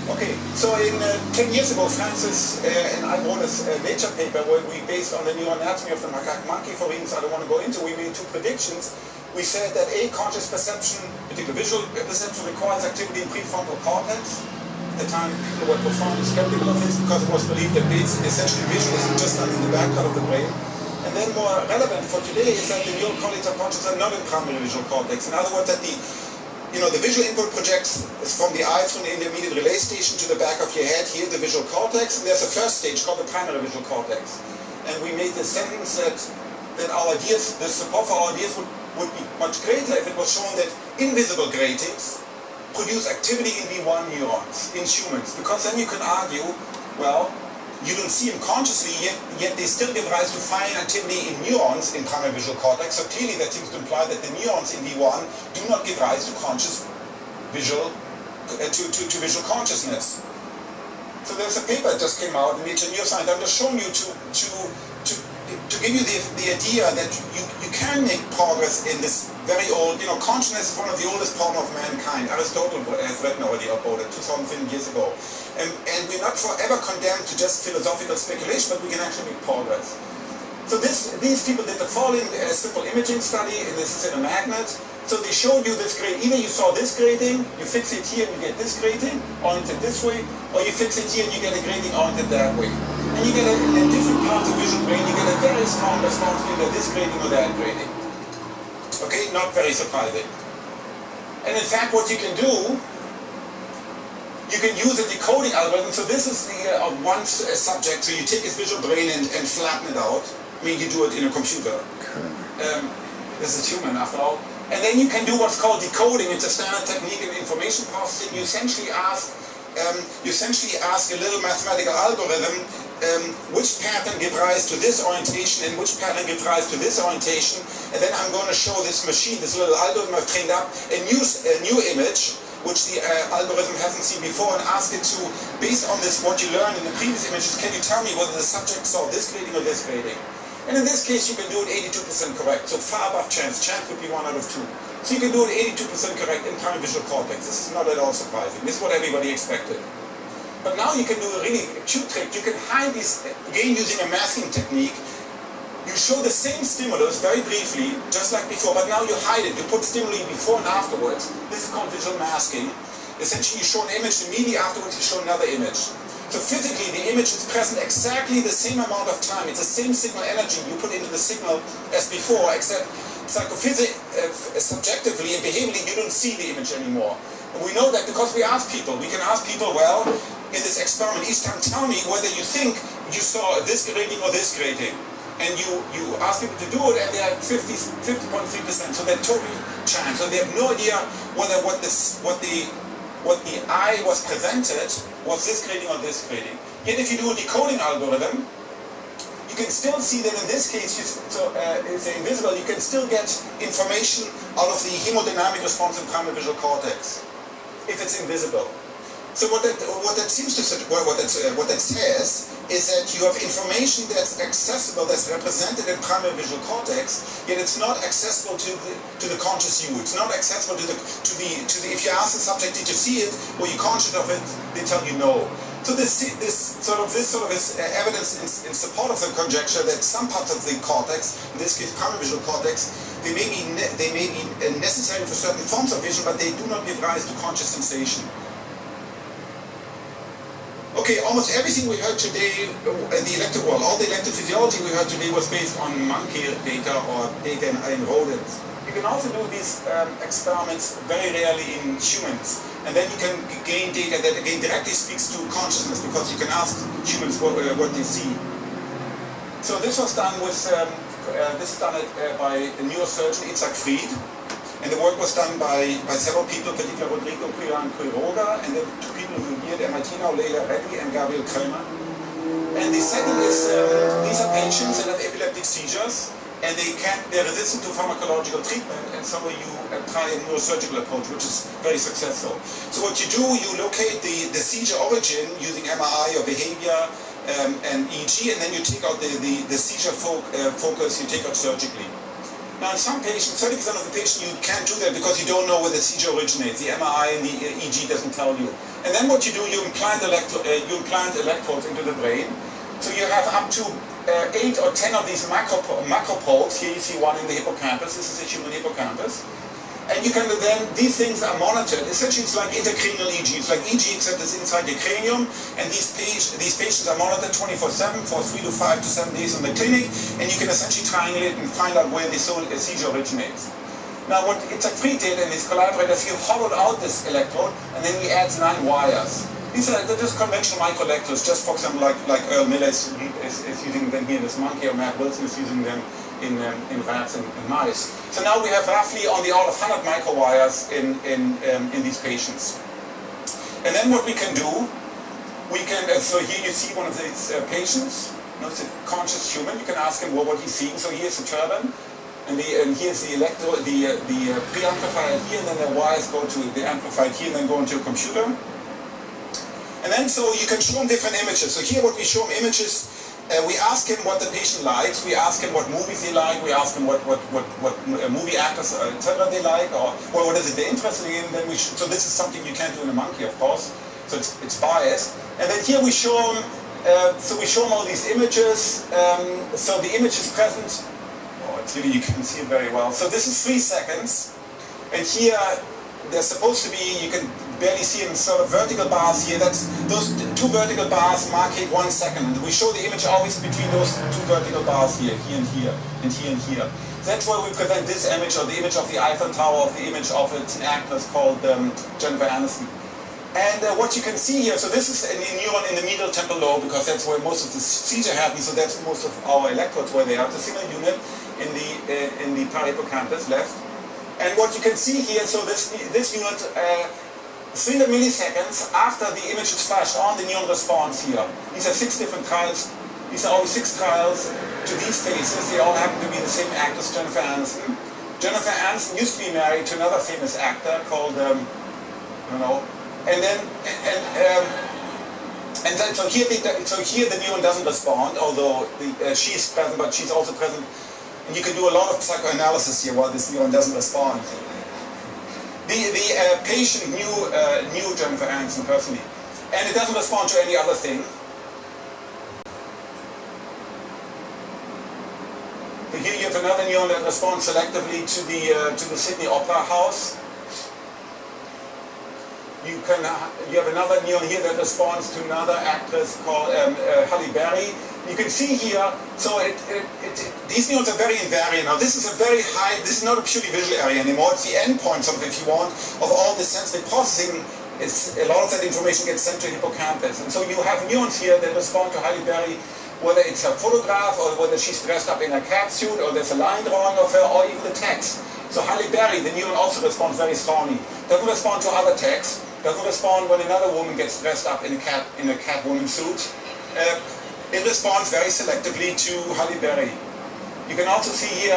Okay, so 10 years ago, Francis and I wrote a Nature paper where we, based on the neuroanatomy of the macaque monkey, for reasons I don't want to go into, we made 2 predictions. We said that conscious perception, particularly visual perception, requires activity in prefrontal cortex. At the time, people were profoundly skeptical of this because it was believed that essentially vision isn't just done in the back part of the brain. And then more relevant for today is that the neural correlates of consciousness are not in primary visual cortex. In other words, that the visual input projects from the eye through the intermediate relay station to the back of your head. Here, the visual cortex, and there's a first stage called the primary visual cortex. And we made the sentence that our ideas, the support for our ideas would be much greater if it was shown that invisible gratings produce activity in V1 neurons in humans. Because then you can argue, well, you don't see them consciously, yet they still give rise to fine activity in neurons in primary visual cortex. So clearly that seems to imply that the neurons in V1 do not give rise to conscious visual, to visual consciousness. So there's a paper that just came out in Nature Neuroscience. I'm just showing you to give you the idea that you can make progress in this very old, consciousness is one of the oldest problems of mankind. Aristotle has written already about it 2,000 years ago. And we're not forever condemned to just philosophical speculation, but we can actually make progress. So these people did the following simple imaging study, and this is in a magnet. So they showed you this grading. Either you saw this grading, you fix it here and you get this grading, oriented this way, or you fix it here and you get a grading oriented that way. And you get in different parts of visual brain, you get a very strong response to either this grading or that grading. Okay, not very surprising. And in fact, what you can do, you can use a decoding algorithm. So this is the one subject. So you take his visual brain and flatten it out. I mean, you do it in a computer. This is human after all. And then you can do what's called decoding. It's a standard technique in information processing. You essentially ask a little mathematical algorithm which pattern gives rise to this orientation and which pattern gives rise to this orientation. And then I'm going to show this machine, this little algorithm I've trained up, a new image which the algorithm hasn't seen before, and ask it to, based on this, what you learned in the previous images, can you tell me whether the subject saw this grading or this grading? And in this case, you can do it 82% correct, so far above chance. Chance would be 1 out of 2. So you can do it 82% correct in primary visual cortex. This is not at all surprising. This is what everybody expected. But now you can do a really cute trick. You can hide these, again using a masking technique. You show the same stimulus very briefly, just like before, but now you hide it. You put stimuli before and afterwards. This is called visual masking. Essentially, you show an image, immediately afterwards you show another image. So physically, the image is present exactly the same amount of time. It's the same signal energy you put into the signal as before, except subjectively and behaviorally, you don't see the image anymore. And we know that because we ask people. We can ask people, well, in this experiment, each time tell me whether you think you saw this grading or this grading. And you ask people to do it, and they are 50.3%, so they're totally chance. So they have no idea whether what the eye was presented was this grading or this grading. Yet if you do a decoding algorithm, you can still see that in this case, it's invisible, you can still get information out of the hemodynamic response in primary visual cortex, if it's invisible. So what that says is that you have information that's accessible, that's represented in primary visual cortex, yet it's not accessible to the conscious you. It's not accessible to the if you ask the subject, did you see it? Were you conscious of it? They tell you no. So this sort of is evidence in support of the conjecture that some parts of the cortex, in this case primary visual cortex, they may be necessary for certain forms of vision, but they do not give rise to conscious sensation. Okay, almost everything we heard today in the electric world, all the electrophysiology we heard today was based on monkey data or data in rodents. You can also do these experiments very rarely in humans. And then you can gain data that again directly speaks to consciousness, because you can ask humans what they see. So this was done with, by a neurosurgeon, Itzhak Fried. And the work was done by several people, particularly Rodrigo Quiroga, and then two people who are here at MIT now, Leila Reddy and Gabriel Kramer. And the setting is, these are patients that have epileptic seizures, and they're resistant to pharmacological treatment, and so you try a neurosurgical approach, which is very successful. So what you do, you locate the seizure origin using MRI or behavior and EEG, and then you take out the seizure focus, you take out surgically. Now in some patients, 30% of the patients, you can't do that because you don't know where the seizure originates. The MRI and the EEG doesn't tell you. And then what you do, you implant electrodes into the brain. So you have up to 8 or 10 of these macro probes. Here you see one in the hippocampus. This is a human hippocampus. And you can then, these things are monitored. Essentially, it's like intracranial EEG. It's like EEG except it's inside the cranium. And these patients are monitored 24/7 for 3 to 5 to 7 days in the clinic. And you can essentially triangulate and find out where the seizure originates. Now, what Itzhak Fried did and his collaborators, he hollowed out this electrode, and then he adds 9 wires. These are just conventional microelectrodes, just for example, like Earl Miller is using them here in this monkey, or Matt Wilson is using them in rats and mice. So now we have roughly on the order of 100 microwires in these patients. And then what we can do, we can, so here you see one of these patients, it's a conscious human, you can ask him what he's seeing. So here's the turban, and here's the preamplifier here, and then the wires go to the amplified here, and then go into a computer. And then so you can show him different images. So here what we show him images, we ask him what the patient likes, we ask him what movies they like, we ask him what movie actors, etc. they like, or what is it they're interested in. Then so this is something you can't do in a monkey, of course, so it's biased. And then here we show him, so we show him all these images, so the image is present, it's really, you can see it very well. So this is 3 seconds, and here they're supposed to be, you can barely see in sort of vertical bars here. That's those 2 vertical bars marking 1 second. And we show the image always between those 2 vertical bars here, and here, and here, and here. So that's why we present this image, or the image of the Eiffel Tower, of the image of an actress called Jennifer Aniston. And what you can see here, so this is a neuron in the medial temporal lobe, because that's where most of the seizure happens. So that's most of our electrodes where they are. It's a single unit in the parahippocampus left. And what you can see here, so this unit, 300 milliseconds after the image is flashed on, the neuron responds here. These are 6 different trials. These are only 6 trials to these faces. They all happen to be the same actress, Jennifer Aniston. Jennifer Aniston used to be married to another famous actor called, I don't know. And then, so here the neuron doesn't respond, although she's present, but she's also present. And you can do a lot of psychoanalysis here while this neuron doesn't respond. The patient knew Jennifer Aniston personally, and it doesn't respond to any other thing. So here you have another neuron that responds selectively to the Sydney Opera House. You have another neuron here that responds to another actress called Halle Berry. You can see here, so these neurons are very invariant. Now this is a very high, this is not a purely visual area anymore, it's the endpoint, sort of, if you want, of all the sensory processing. A lot of that information gets sent to hippocampus. And so you have neurons here that respond to Halle Berry, whether it's her photograph, or whether she's dressed up in a cat suit, or there's a line drawing of her, or even the text. So Halle Berry, the neuron also responds very strongly. Doesn't respond to other text, doesn't respond when another woman gets dressed up in a cat woman suit. It responds very selectively to Halle Berry. You can also see here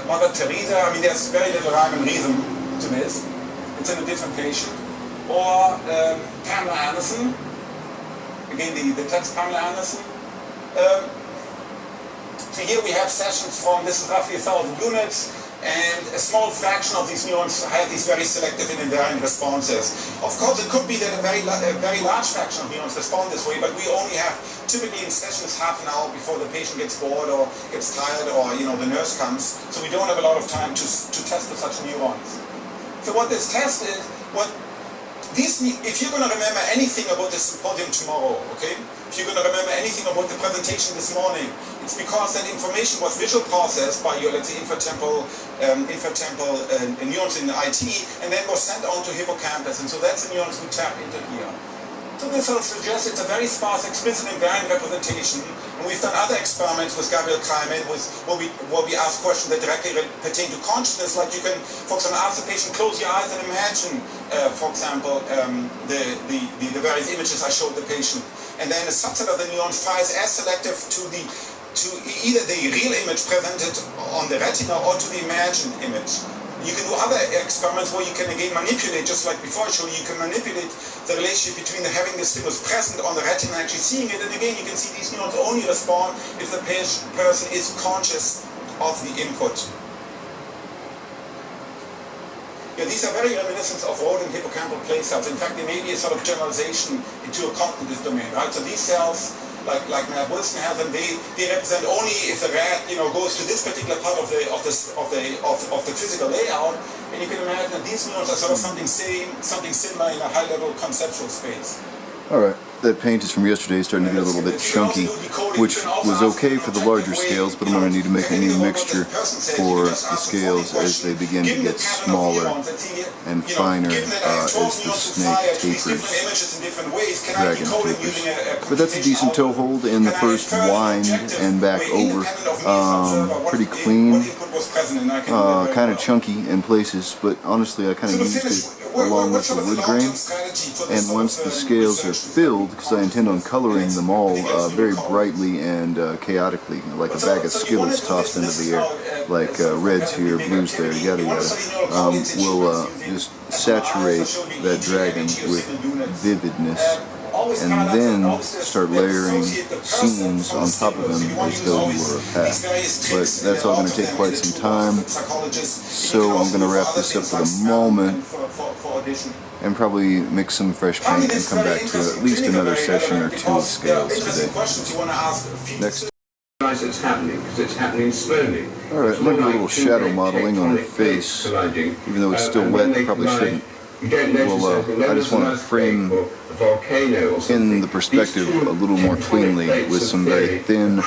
Mother Teresa. I mean, there's very little rhyme and reason to this. It's in a different patient. Or Pamela Anderson. Again, the text Pamela Anderson. So here we have sessions from, this is roughly 1,000 units. And a small fraction of these neurons have these very selective and invariant responses. Of course, it could be that a very large fraction of neurons respond this way, but we only have, typically in sessions, half an hour before the patient gets bored or gets tired, or the nurse comes. So we don't have a lot of time to test for such neurons. So what this test is, if you're going to remember anything about the symposium tomorrow, okay, if you're going to remember anything about the presentation this morning, it's because that information was visual processed by your, let's say, infratemporal neurons in the IT, and then was sent on to hippocampus, and so that's the neurons we tap into here. So this sort of suggests it's a very sparse, explicit invariant representation, and we've done other experiments with Gabriel Kreiman where we ask questions that directly pertain to consciousness, like you can, for example, ask the patient, close your eyes and imagine, for example, the various images I showed the patient. And then a subset of the neurons fires as selective to either the real image presented on the retina or to the imagined image. You can do other experiments where you can again manipulate, just like before I showed you, you can manipulate the relationship between having the stimulus present on the retina and actually seeing it. And again, you can see these neurons only respond if the person is conscious of the input. Yeah, these are very reminiscent of rodent hippocampal plate cells. In fact, they may be a sort of generalization into a cognitive domain, right? So these cells, like Matt Wilson has them, they represent only if the rat, goes to this particular part of the physical layout, and you can imagine that these neurons are sort of something similar in a high-level conceptual space. All right. That paint is from yesterday, starting to get a little bit chunky, which was okay for the larger scales, but I'm going to need to make a new mixture for the scales as they begin to get smaller and finer as the snake tapers, dragon tapers. But that's a decent toe hold in the first wind and back over. Pretty clean, kind of chunky in places, but honestly I kind of used it along with the wood grain, and once the scales are filled, because I intend on coloring them all very brightly and chaotically, like a bag of Skittles tossed into the air, like reds here, blues there, yada yada, we'll just saturate that dragon with vividness, and then start layering scenes on top of them as though we were a pack. But that's all going to take quite some time, so I'm going to wrap this up for the moment and probably mix some fresh paint and come back to at least another session or two of scales today. Next. It's happening because it's happening slowly. Alright, I'm going to do a little shadow modeling on the face, even though it's still wet, I probably shouldn't. Well, I just want to frame in the perspective a little more cleanly with some very thin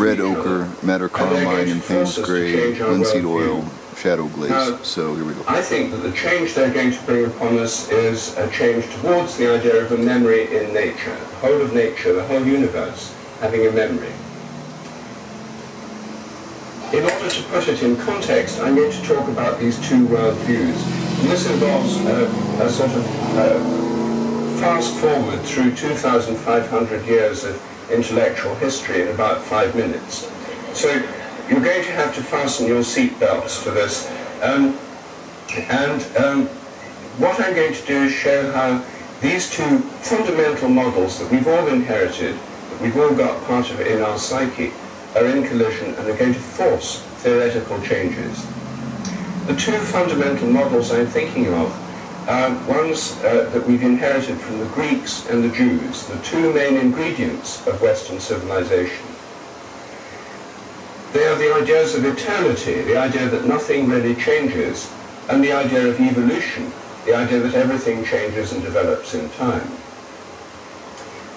red ochre, madder carmine, and Payne's gray, linseed oil shadow glaze. So here we go. I think that the change they're going to bring upon us is a change towards the idea of a memory in nature, the whole of nature, the whole universe having a memory. In order to put it in context, I'm going to talk about these two world views. And this involves a sort of fast forward through 2,500 years of intellectual history in about 5 minutes. So you're going to have to fasten your seat belts for this. What I'm going to do is show how these two fundamental models that we've all inherited, that we've all got part of it in our psyche, are in collision and are going to force theoretical changes. The two fundamental models I'm thinking of are ones that we've inherited from the Greeks and the Jews, the two main ingredients of Western civilization. They are the ideas of eternity, the idea that nothing really changes, and the idea of evolution, the idea that everything changes and develops in time.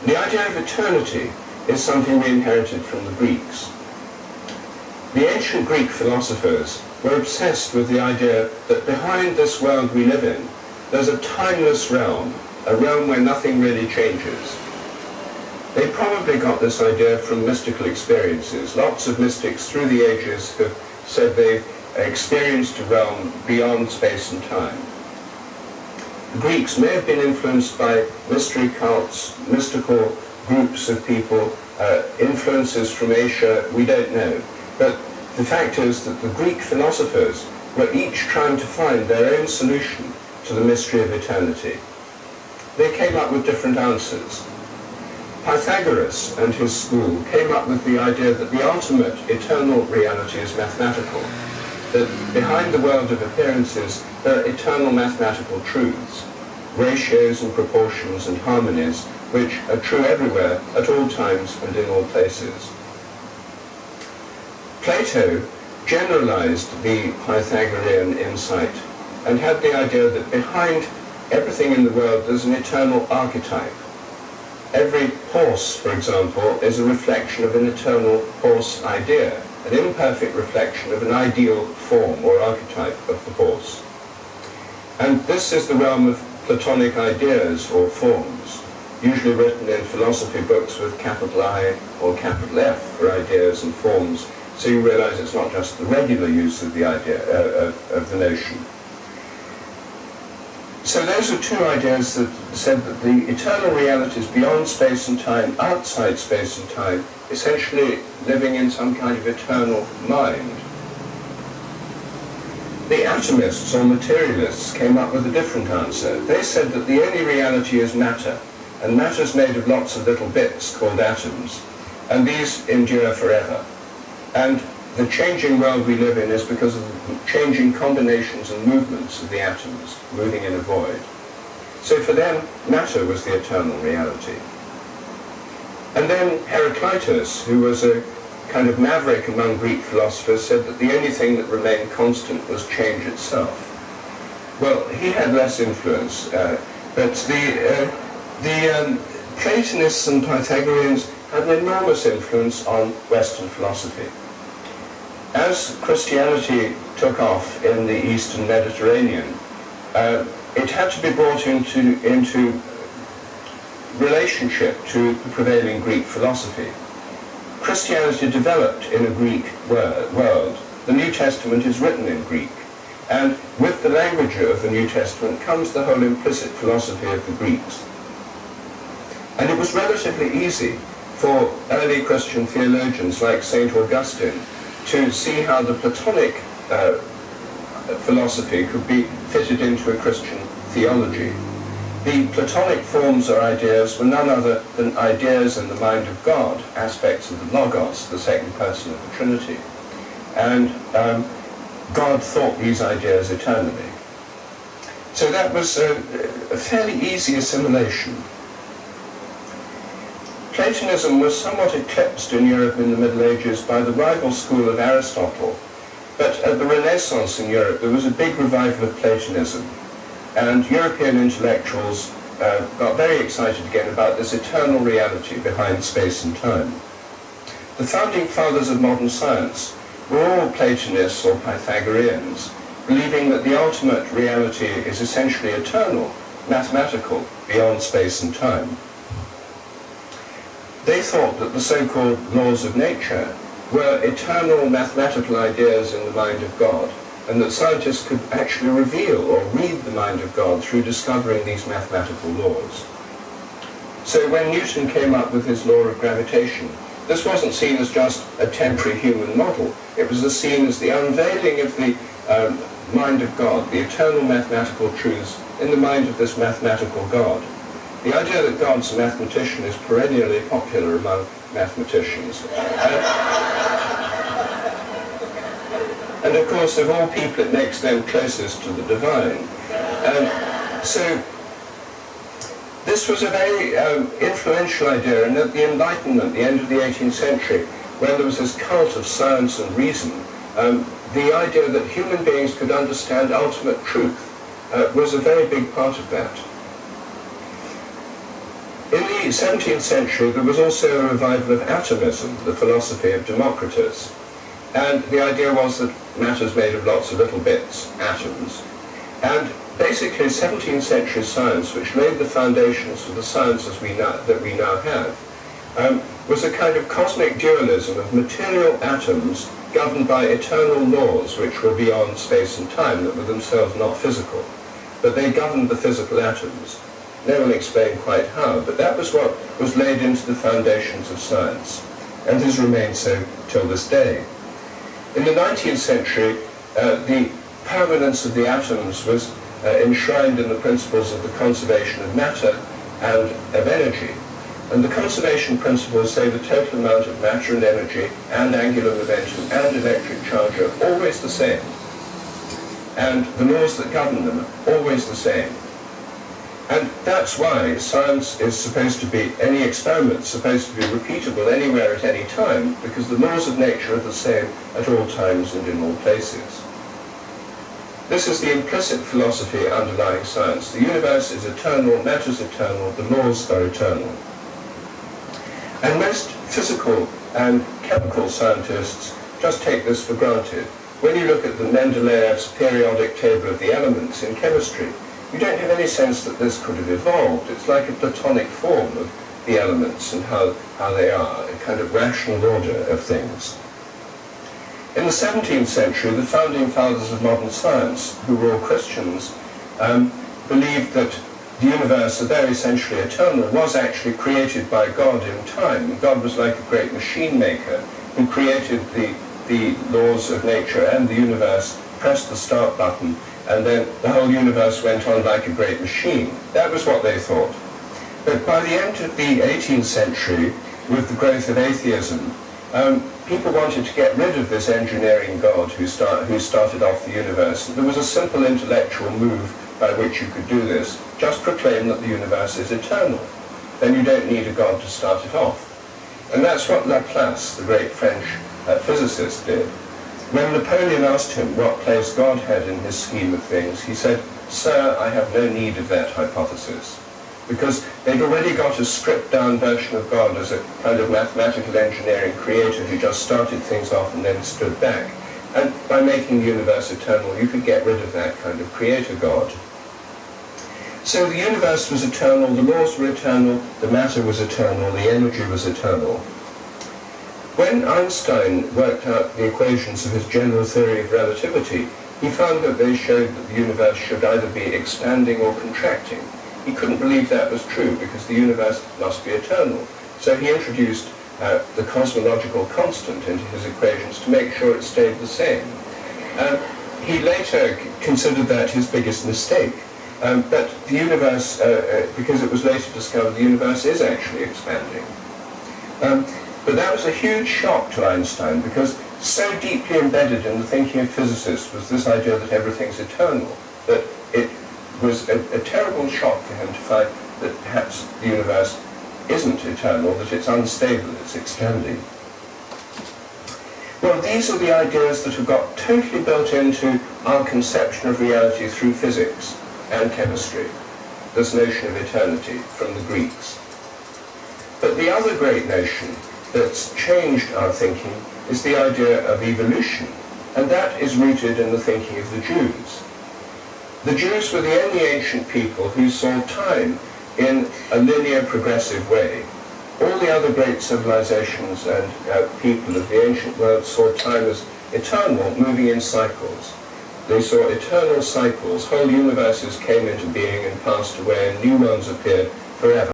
The idea of eternity is something we inherited from the Greeks. The ancient Greek philosophers were obsessed with the idea that behind this world we live in, there's a timeless realm, a realm where nothing really changes. They probably got this idea from mystical experiences. Lots of mystics through the ages have said they've experienced a realm beyond space and time. The Greeks may have been influenced by mystery cults, mystical groups of people, influences from Asia, we don't know. But the fact is that the Greek philosophers were each trying to find their own solution to the mystery of eternity. They came up with different answers. Pythagoras and his school came up with the idea that the ultimate eternal reality is mathematical, that behind the world of appearances there are eternal mathematical truths, ratios and proportions and harmonies which are true everywhere, at all times and in all places. Plato generalized the Pythagorean insight and had the idea that behind everything in the world is an eternal archetype. Every horse, for example, is a reflection of an eternal horse idea, an imperfect reflection of an ideal form or archetype of the horse. And this is the realm of Platonic ideas or forms, usually written in philosophy books with capital I or capital F for ideas and forms, so you realize it's not just the regular use of the idea, of the notion. So those are two ideas that said that the eternal reality is beyond space and time, outside space and time, essentially living in some kind of eternal mind. The atomists or materialists came up with a different answer. They said that the only reality is matter, and matter is made of lots of little bits called atoms, and these endure forever. And the changing world we live in is because of the changing combinations and movements of the atoms moving in a void. So for them, matter was the eternal reality. And then Heraclitus, who was a kind of maverick among Greek philosophers, said that the only thing that remained constant was change itself. Well, he had less influence, but the Platonists and Pythagoreans had an enormous influence on Western philosophy. As Christianity took off in the Eastern Mediterranean, it had to be brought into relationship to the prevailing Greek philosophy. Christianity developed in a Greek world. The New Testament is written in Greek, and with the language of the New Testament comes the whole implicit philosophy of the Greeks. And it was relatively easy for early Christian theologians like St. Augustine to see how the Platonic philosophy could be fitted into a Christian theology. The Platonic forms or ideas were none other than ideas in the mind of God, aspects of the Logos, the second person of the Trinity. And God thought these ideas eternally. So that was a fairly easy assimilation. Platonism was somewhat eclipsed in Europe in the Middle Ages by the rival school of Aristotle. But at the Renaissance in Europe, there was a big revival of Platonism. And European intellectuals got very excited again about this eternal reality behind space and time. The founding fathers of modern science were all Platonists or Pythagoreans, believing that the ultimate reality is essentially eternal, mathematical, beyond space and time. They thought that the so-called laws of nature were eternal mathematical ideas in the mind of God, and that scientists could actually reveal or read the mind of God through discovering these mathematical laws. So when Newton came up with his law of gravitation, this wasn't seen as just a temporary human model. It was seen as the unveiling of the mind of God, the eternal mathematical truths in the mind of this mathematical God. The idea that God's a mathematician is perennially popular among mathematicians. And of course, of all people, it makes them closest to the divine. So this was a very influential idea, and at the Enlightenment, the end of the 18th century, when there was this cult of science and reason, the idea that human beings could understand ultimate truth was a very big part of that. In the 17th century, there was also a revival of atomism, the philosophy of Democritus. And the idea was that matter is made of lots of little bits, atoms. And basically 17th century science, which laid the foundations for the sciences that we now have, was a kind of cosmic dualism of material atoms governed by eternal laws which were beyond space and time, that were themselves not physical. But they governed the physical atoms. No one explained quite how, but that was what was laid into the foundations of science, and has remained so till this day. In the 19th century, the permanence of the atoms was enshrined in the principles of the conservation of matter and of energy. And the conservation principles say the total amount of matter and energy and angular momentum and electric charge are always the same. And the laws that govern them are always the same. And that's why science is supposed to be, any experiment is supposed to be repeatable anywhere at any time, because the laws of nature are the same at all times and in all places. This is the implicit philosophy underlying science. The universe is eternal, matter is eternal, the laws are eternal. And most physical and chemical scientists just take this for granted. When you look at the Mendeleev's periodic table of the elements in chemistry, you don't have any sense that this could have evolved. It's like a Platonic form of the elements and how they are, a kind of rational order of things. In the 17th century, the founding fathers of modern science, who were all Christians, believed that the universe, though essentially eternal, was actually created by God in time. God was like a great machine maker who created the laws of nature and the universe, pressed the start button, and then the whole universe went on like a great machine. That was what they thought. But by the end of the 18th century, with the growth of atheism, people wanted to get rid of this engineering God who started off the universe. There was a simple intellectual move by which you could do this. Just proclaim that the universe is eternal. Then you don't need a God to start it off. And that's what Laplace, the great French physicist, did. When Napoleon asked him what place God had in his scheme of things, he said, "Sir, I have no need of that hypothesis." Because they'd already got a stripped-down version of God as a kind of mathematical engineering creator who just started things off and then stood back. And by making the universe eternal, you could get rid of that kind of creator God. So the universe was eternal, the laws were eternal, the matter was eternal, the energy was eternal. When Einstein worked out the equations of his general theory of relativity, he found that they showed that the universe should either be expanding or contracting. He couldn't believe that was true because the universe must be eternal. So he introduced the cosmological constant into his equations to make sure it stayed the same. He later considered that his biggest mistake. But the universe, because it was later discovered, the universe is actually expanding. But that was a huge shock to Einstein because so deeply embedded in the thinking of physicists was this idea that everything's eternal, that it was a terrible shock for him to find that perhaps the universe isn't eternal, that it's unstable, it's expanding. Well, these are the ideas that have got totally built into our conception of reality through physics and chemistry, this notion of eternity from the Greeks. But the other great notion that's changed our thinking is the idea of evolution, and that is rooted in the thinking of the Jews. The Jews were the only ancient people who saw time in a linear, progressive way. All the other great civilizations and people of the ancient world saw time as eternal, moving in cycles. They saw eternal cycles. Whole universes came into being and passed away, and new ones appeared forever.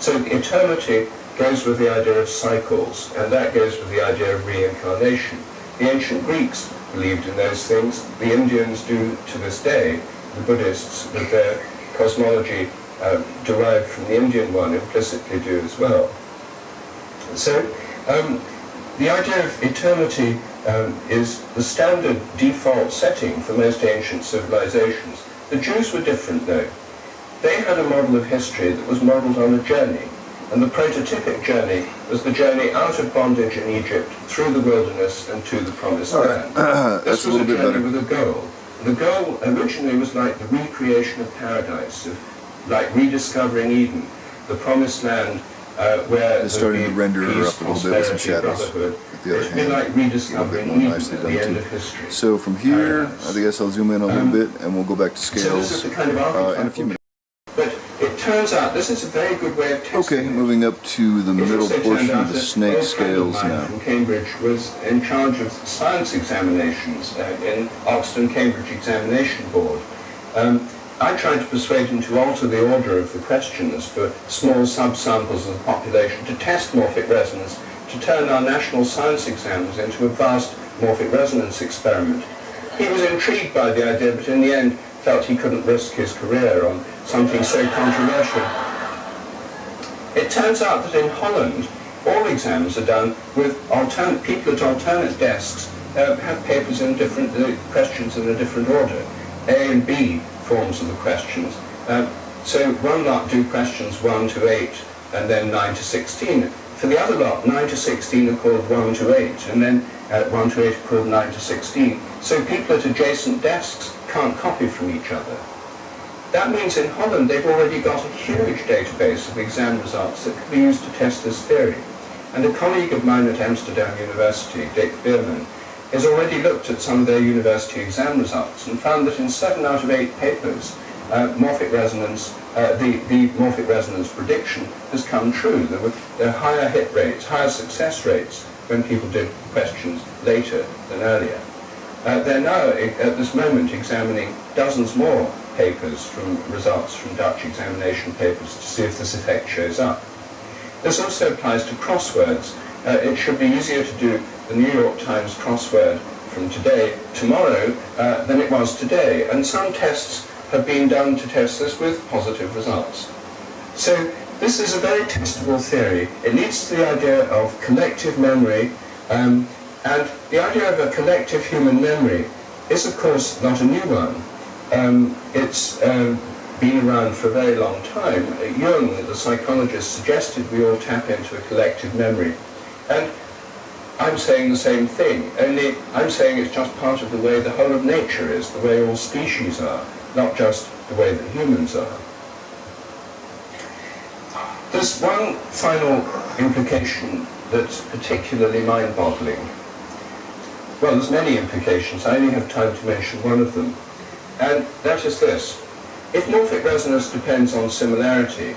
So eternity goes with the idea of cycles, and that goes with the idea of reincarnation. The ancient Greeks believed in those things. The Indians do to this day. The Buddhists, with their cosmology derived from the Indian one, implicitly do as well. So the idea of eternity is the standard default setting for most ancient civilizations. The Jews were different though. They had a model of history that was modeled on a journey, and the prototypic journey was the journey out of bondage in Egypt, through the wilderness and to the promised land. This was a journey with a goal. The goal originally was like the recreation of paradise, like rediscovering Eden, the promised land where it's starting to render her up a little bit with some shadows. It's been like rediscovering Eden at the end of history. So from here, I guess I'll zoom in a little bit and we'll go back to scales so this is the kind of in a few minutes. But it turns out this is a very good way of testing. Okay, moving up to the middle portion of the snake scales now. now. From Cambridge was in charge of science examinations in Oxford Cambridge Examination Board. I tried to persuade him to alter the order of the questions for small subsamples of the population to test morphic resonance, to turn our national science exams into a vast morphic resonance experiment. He was intrigued by the idea, but in the end felt he couldn't risk his career on something so controversial. It turns out that in Holland, all exams are done with people at alternate desks have papers in different questions in a different order, A and B forms of the questions. So one lot do questions 1 to 8 and then 9 to 16. for the other lot, 9 to 16 are called 1 to 8, and then 1 to 8 are called 9 to 16. So people at adjacent desks can't copy from each other. That means in Holland they've already got a huge database of exam results that can be used to test this theory. And a colleague of mine at Amsterdam University, Dick Bierman, has already looked at some of their university exam results and found that in 7 out of 8 papers, morphic resonance, the morphic resonance prediction has come true. There are higher hit rates, higher success rates when people did questions later than earlier. They're now, at this moment, examining dozens more papers from results from Dutch examination papers to see if this effect shows up. This also applies to crosswords. It should be easier to do the New York Times crossword from tomorrow than it was today, and some tests have been done to test this with positive results. So this is a very testable theory. It leads to the idea of collective memory, and the idea of a collective human memory is of course not a new one. It's been around for a very long time. Jung, the psychologist, suggested we all tap into a collective memory. And I'm saying the same thing, only I'm saying it's just part of the way the whole of nature is, the way all species are, not just the way that humans are. There's one final implication that's particularly mind-boggling. Well, there's many implications. I only have time to mention one of them. And that is this. If morphic resonance depends on similarity,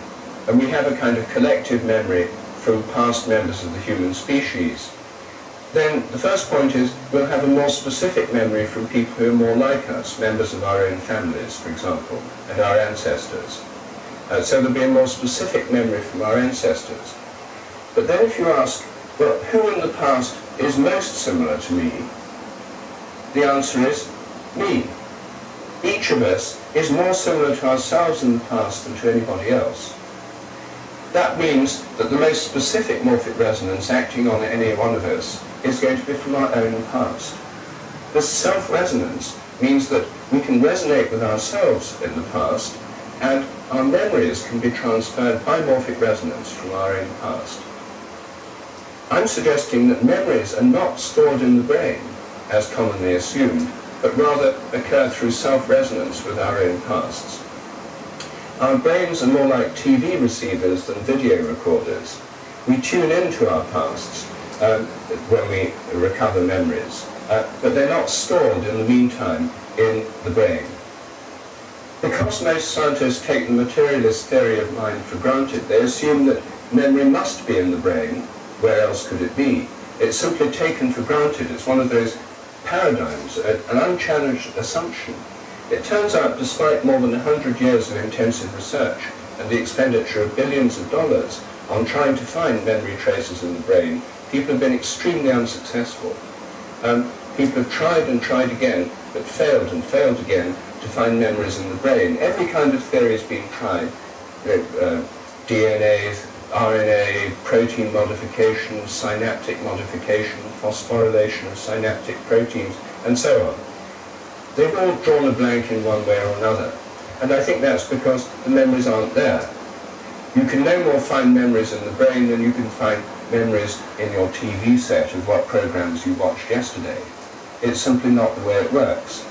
and we have a kind of collective memory from past members of the human species, then the first point is we'll have a more specific memory from people who are more like us, members of our own families, for example, and our ancestors. So there'll be a more specific memory from our ancestors. But then if you ask, well, who in the past is most similar to me? The answer is me. Each of us is more similar to ourselves in the past than to anybody else. That means that the most specific morphic resonance acting on any one of us is going to be from our own past. This self-resonance means that we can resonate with ourselves in the past, and our memories can be transferred by morphic resonance from our own past. I'm suggesting that memories are not stored in the brain, as commonly assumed, but rather occur through self-resonance with our own pasts. Our brains are more like TV receivers than video recorders. We tune into our pasts when we recover memories, but they're not stored in the meantime in the brain. Because most scientists take the materialist theory of mind for granted, they assume that memory must be in the brain. Where else could it be? It's simply taken for granted. It's one of those paradigms, an unchallenged assumption. It turns out, despite more than 100 years of intensive research and the expenditure of billions of dollars on trying to find memory traces in the brain, people have been extremely unsuccessful. People have tried and tried again, but failed and failed again to find memories in the brain. Every kind of theory has been tried. DNA, RNA, protein modification, synaptic modification, phosphorylation of synaptic proteins, and so on. They've all drawn a blank in one way or another. And I think that's because the memories aren't there. You can no more find memories in the brain than you can find memories in your TV set of what programs you watched yesterday. It's simply not the way it works.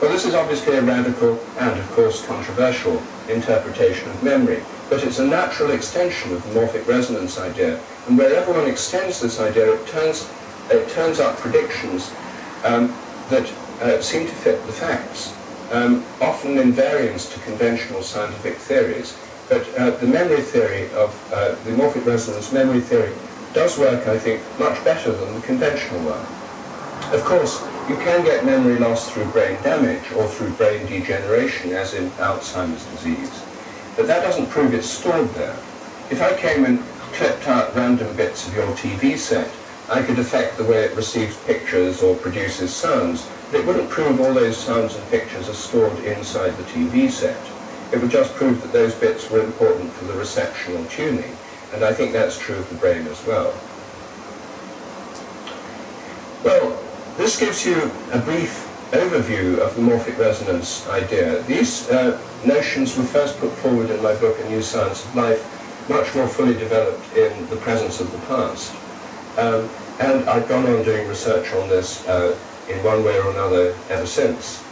Well, this is obviously a radical and, of course, controversial interpretation of memory, but it's a natural extension of the morphic resonance idea, and wherever one extends this idea, it turns up predictions that seem to fit the facts, often in variance to conventional scientific theories. But the memory theory of the morphic resonance memory theory does work, I think, much better than the conventional one. Of course, you can get memory loss through brain damage or through brain degeneration, as in Alzheimer's disease. But that doesn't prove it's stored there. If I came and clipped out random bits of your TV set, I could affect the way it receives pictures or produces sounds, but it wouldn't prove all those sounds and pictures are stored inside the TV set. It would just prove that those bits were important for the reception or tuning, and I think that's true of the brain as well. Well, this gives you a brief overview of the morphic resonance idea. These notions were first put forward in my book, A New Science of Life, much more fully developed in the presence of the past. And I've gone on doing research on this in one way or another ever since.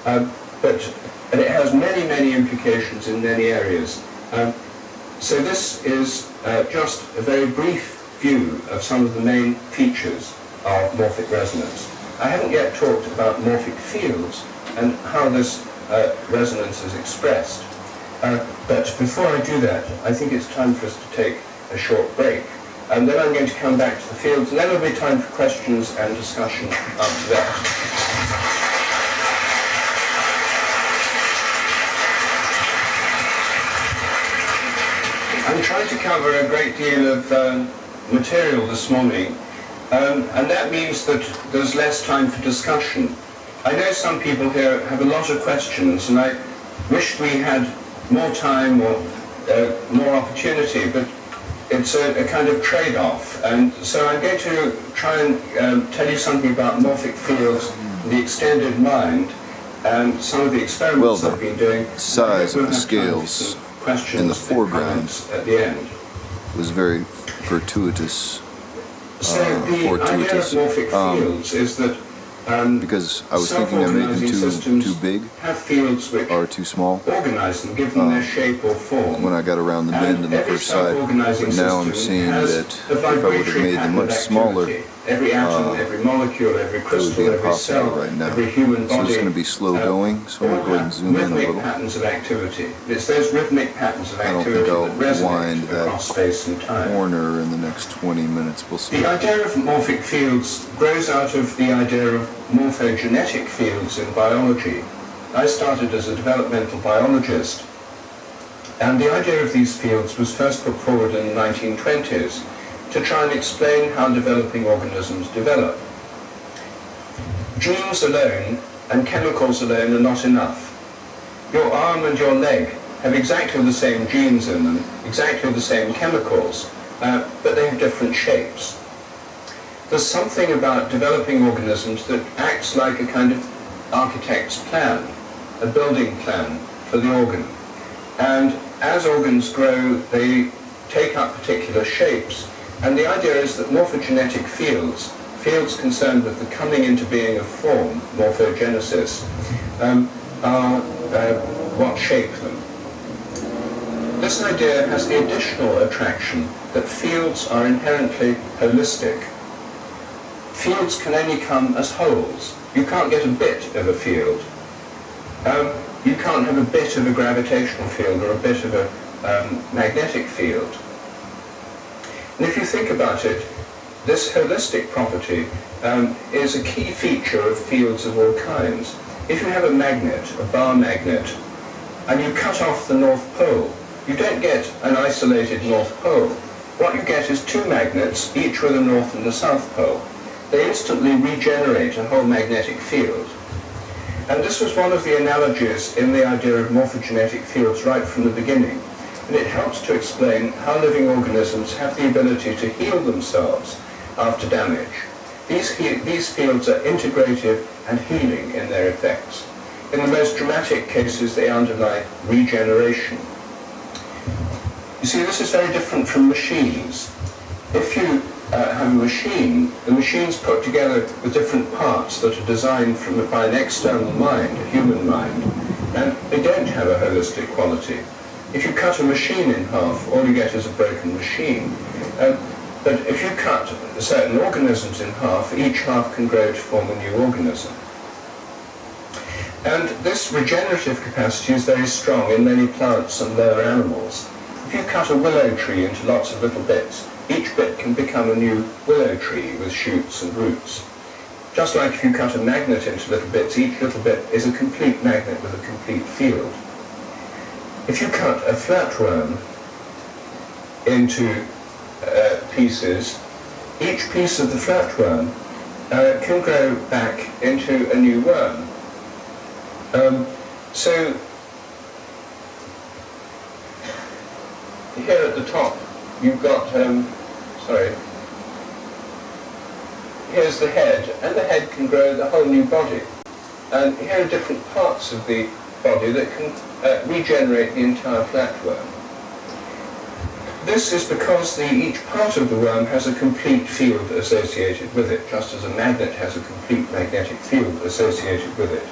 And it has many, many implications in many areas. So this is just a very brief view of some of the main features of morphic resonance. I haven't yet talked about morphic fields and how this resonance is expressed. But before I do that, I think it's time for us to take a short break. And then I'm going to come back to the fields, and then there'll be time for questions and discussion after that. I'm trying to cover a great deal of material this morning, and that means that there's less time for discussion. I know some people here have a lot of questions, and I wish we had more time or more opportunity, but it's a kind of trade-off. And so I'm going to try and tell you something about morphic fields, the extended mind, and some of the experiments I've been doing. Size of the scales in the foreground at the end was very fortuitous. So the idea of morphic fields is that because I was thinking I made them too big have fields which or too small organize them, give them their shape or form. when I got around the bend on the first side. But now I'm seeing that if I would have made them much smaller, every atom, every molecule, every it would crystal, be every impossible cell, right now. every human So body. it's going to be slow going, so I'm going to go ahead and zoom in a rhythmic little. patterns of activity. It's those rhythmic patterns of I don't activity think I'll that resonate wind across that space and time. corner in the next 20 minutes. We'll see. The idea of morphic fields grows out of the idea of morphogenetic fields in biology. I started as a developmental biologist, and the idea of these fields was first put forward in the 1920s to try and explain how developing organisms develop. Genes alone and chemicals alone are not enough. Your arm and your leg have exactly the same genes in them, exactly the same chemicals, but they have different shapes. There's something about developing organisms that acts like a kind of architect's plan, a building plan for the organ. And as organs grow, they take up particular shapes. And the idea is that morphogenetic fields, fields concerned with the coming into being of form, morphogenesis, are what shape them. This idea has the additional attraction that fields are inherently holistic. Fields can only come as wholes. You can't get a bit of a field. You can't have a bit of a gravitational field or a bit of a magnetic field. And if you think about it, this holistic property is a key feature of fields of all kinds. If you have a magnet, a bar magnet, and you cut off the North Pole, you don't get an isolated North Pole. What you get is two magnets, each with a North and a South Pole. They instantly regenerate a whole magnetic field. And this was one of the analogies in the idea of morphogenetic fields right from the beginning. And it helps to explain how living organisms have the ability to heal themselves after damage. These fields are integrative and healing in their effects. In the most dramatic cases, they underlie regeneration. You see, this is very different from machines. If you have a machine, the machine's put together with different parts that are designed by an external mind, a human mind, and they don't have a holistic quality. If you cut a machine in half, all you get is a broken machine. But if you cut certain organisms in half, each half can grow to form a new organism. And this regenerative capacity is very strong in many plants and lower animals. If you cut a willow tree into lots of little bits, each bit can become a new willow tree with shoots and roots. Just like if you cut a magnet into little bits, each little bit is a complete magnet with a complete field. If you cut a flatworm into pieces, each piece of the flatworm can grow back into a new worm. So here at the top you've got, here's the head, and the head can grow the whole new body. And here are different parts of the body that can regenerate the entire flatworm. this is because each part of the worm has a complete field associated with it, just as a magnet has a complete magnetic field associated with it.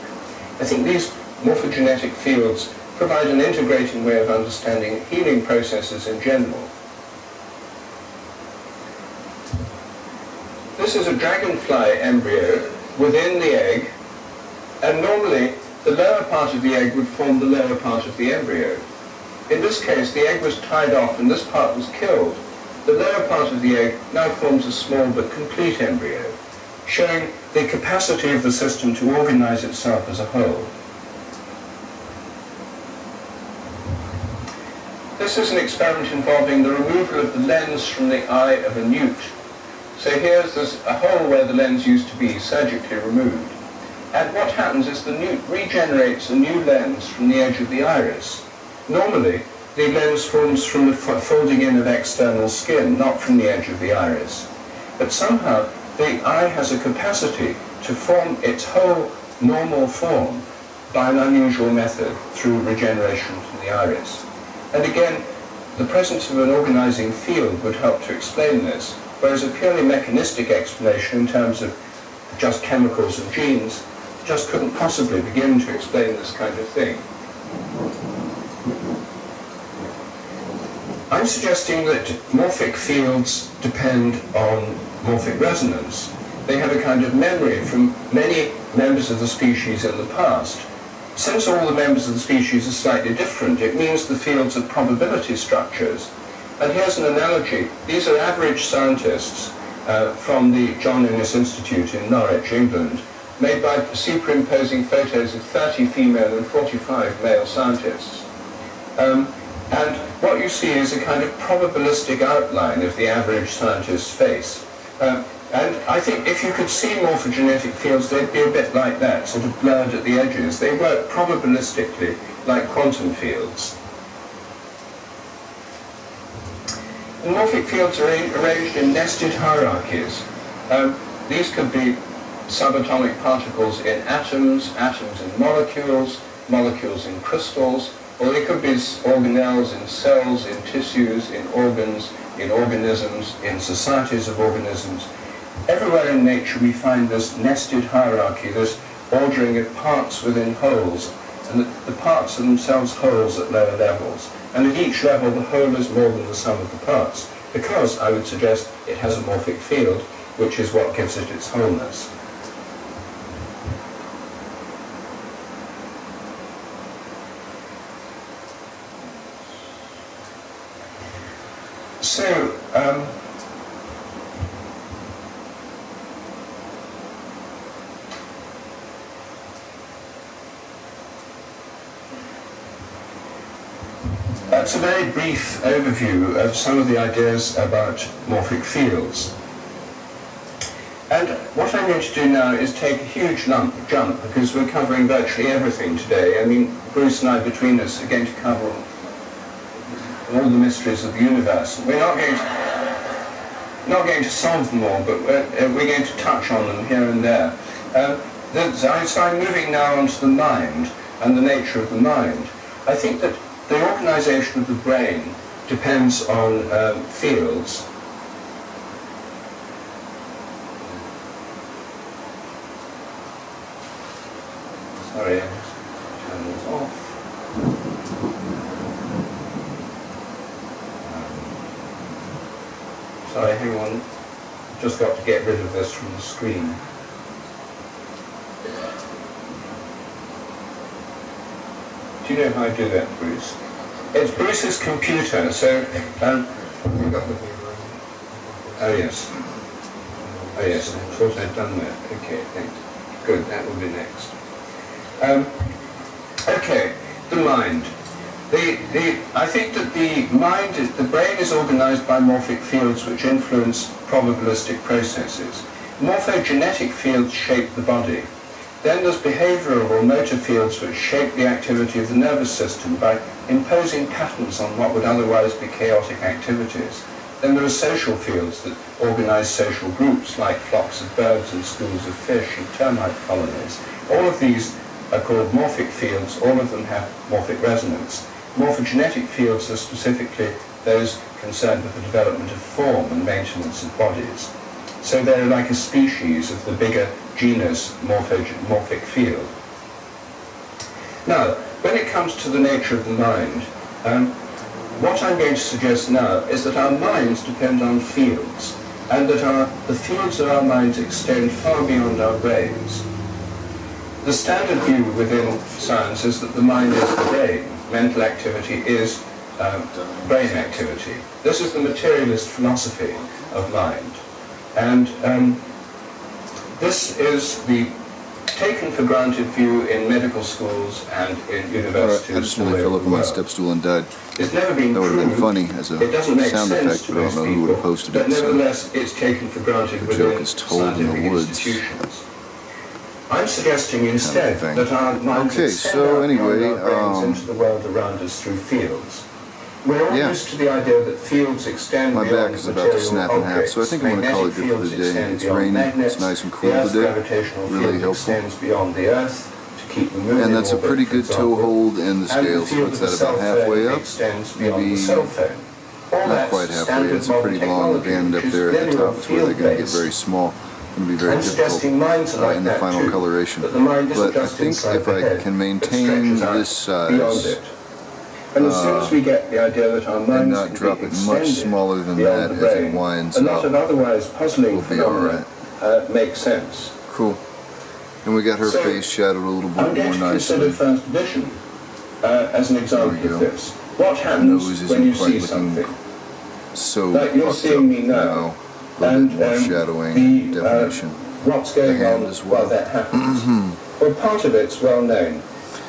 I think these morphogenetic fields provide an integrating way of understanding healing processes in general. This is a dragonfly embryo within the egg, and normally the lower part of the egg would form the lower part of the embryo. In this case, the egg was tied off and this part was killed. The lower part of the egg now forms a small but complete embryo, showing the capacity of the system to organize itself as a whole. This is an experiment involving the removal of the lens from the eye of a newt. So here's a hole where the lens used to be, surgically removed. And what happens is the newt regenerates a new lens from the edge of the iris. Normally, the lens forms from the folding in of external skin, not from the edge of the iris. But somehow, the eye has a capacity to form its whole normal form by an unusual method through regeneration from the iris. And again, the presence of an organizing field would help to explain this, whereas a purely mechanistic explanation in terms of just chemicals and genes just couldn't possibly begin to explain this kind of thing. I'm suggesting that morphic fields depend on morphic resonance. They have a kind of memory from many members of the species in the past. Since all the members of the species are slightly different, it means the fields are probability structures. And here's an analogy. These are average scientists from the John Innes Institute in Norwich, England, made by superimposing photos of 30 female and 45 male scientists. And what you see is a kind of probabilistic outline of the average scientist's face. And I think if you could see morphogenetic fields, they'd be a bit like that, sort of blurred at the edges. They work probabilistically like quantum fields. And morphic fields are arranged in nested hierarchies. These could be subatomic particles in atoms, atoms in molecules, molecules in crystals, or they could be organelles in cells, in tissues, in organs, in organisms, in societies of organisms. Everywhere in nature we find this nested hierarchy, this ordering of parts within wholes, and the parts are themselves wholes at lower levels. And at each level the whole is more than the sum of the parts, because, I would suggest, it has a morphic field, which is what gives it its wholeness. So, that's a very brief overview of some of the ideas about morphic fields. And what I'm going to do now is take a huge jump, because we're covering virtually everything today. I mean, Bruce and I, between us, are going to cover all the mysteries of the universe. We're not going to solve them all, but we're going to touch on them here and there. So I'm moving now on to the mind and the nature of the mind. I think that the organization of the brain depends on fields. Sorry, I just turn this off. Sorry, hang on. Just got to get rid of this from the screen. Do you know how I do that, Bruce? It's Bruce's computer, so... oh yes. Oh yes, I thought I'd done that. Okay, thanks. Good, that will be next. Okay, the mind. I think that the brain is organized by morphic fields which influence probabilistic processes. Morphogenetic fields shape the body. Then there's behavioral or motor fields which shape the activity of the nervous system by imposing patterns on what would otherwise be chaotic activities. Then there are social fields that organize social groups like flocks of birds and schools of fish and termite colonies. All of these are called morphic fields. All of them have morphic resonance. Morphogenetic fields are specifically those concerned with the development of form and maintenance of bodies. So they're like a species of the bigger genus morphic field. Now, when it comes to the nature of the mind, what I'm going to suggest now is that our minds depend on fields, and that the fields of our minds extend far beyond our brains. The standard view within science is that the mind is the brain. Mental activity is brain activity. This is the materialist philosophy of mind. And this is the taken for granted view in medical schools and in universities. I just nearly fell over my step stool and died. It's never been That would have been proved. funny as a It doesn't make sound sense effect, to but I don't most know who would have people, posted but it. So nevertheless, it's taken for granted the within joke is told in the scientific woods. institutions. I'm suggesting instead thing. that our minds Okay, extend so out anyway, beyond our brains into the world around us through fields. We're all Yeah. used to the idea that fields extend my beyond back is about to material snap in half, objects. so I think I'm going to call it good for Magnetic the fields day. extend It's beyond raining, magnets. it's nice and The cool Earth's today, gravitational really field helpful. extends beyond the Earth to keep the moon And in that's a orbit, pretty for good example. toehold in the And scales. field What's of that, the about cell halfway phone up? extends beyond Maybe the cell phone. All not that's quite halfway. standard It's a pretty modern long technology, band up which is there at the clearly top. It's where they're going to get field-based. very small. It's going to be very I'm suggesting minds difficult are like in the that final too, coloration. that the mind isn't But I just think inside if the I head, can but maintain stretches out this beyond size it. And as soon as we get the idea that our and minds not can drop be it much extended smaller than beyond that the as brain, it winds a lot of up, otherwise puzzling we'll be all phenomena make sense. cool. And we got her So, face shadowed a little I'm bit going more to consider nicely. first vision as an example There we of go. this. What Nose happens isn't when you quite see looking something? So Like you're fucked seeing up me now, A little and bit more shadowing, the, definition. what's going hand on as well. while that happens? Well, part of it's well known.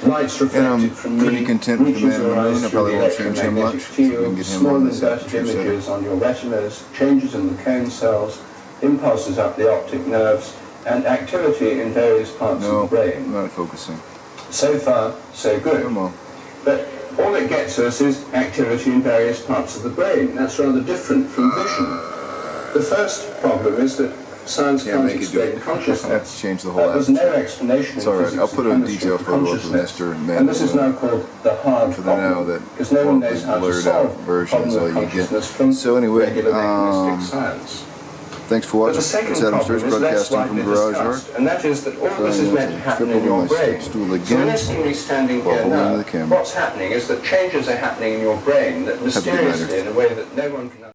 Light's And I'm reflected from pretty me, content with the reaches man in the your eyes moon. I through probably the won't change him electromagnetic much, so we can field, get him small on the inverted second set. images on your retinas, changes in the cone cells, impulses up the optic nerves, and activity in various parts No, of the brain. I'm not focusing. So far, so good. Come on. But all it gets us is activity in various parts of the brain. That's rather different from vision. The first problem is that science Can't can't make it do explain it. I have consciousness. to change the whole There's no atmosphere. explanation It's in all right. physics I'll put and a chemistry detail for photo up of consciousness. Mr. Man And this is in the now Moon. called the hard For the now, problem, that because no one knows horribly how to blurred solve out version is problem all of you get. consciousness from So anyway, regular mechanistic science. Thanks for But watching. the second It's Adam problem Sturch is less broadcasting widely from Garage Art. discussed, and that is that all this is I'm meant to going to happen trip in over your my brain. stool So again innocently standing while here holding now, the camera. what's happening is that changes are happening in your brain that a good night. mysteriously, in a way that no one can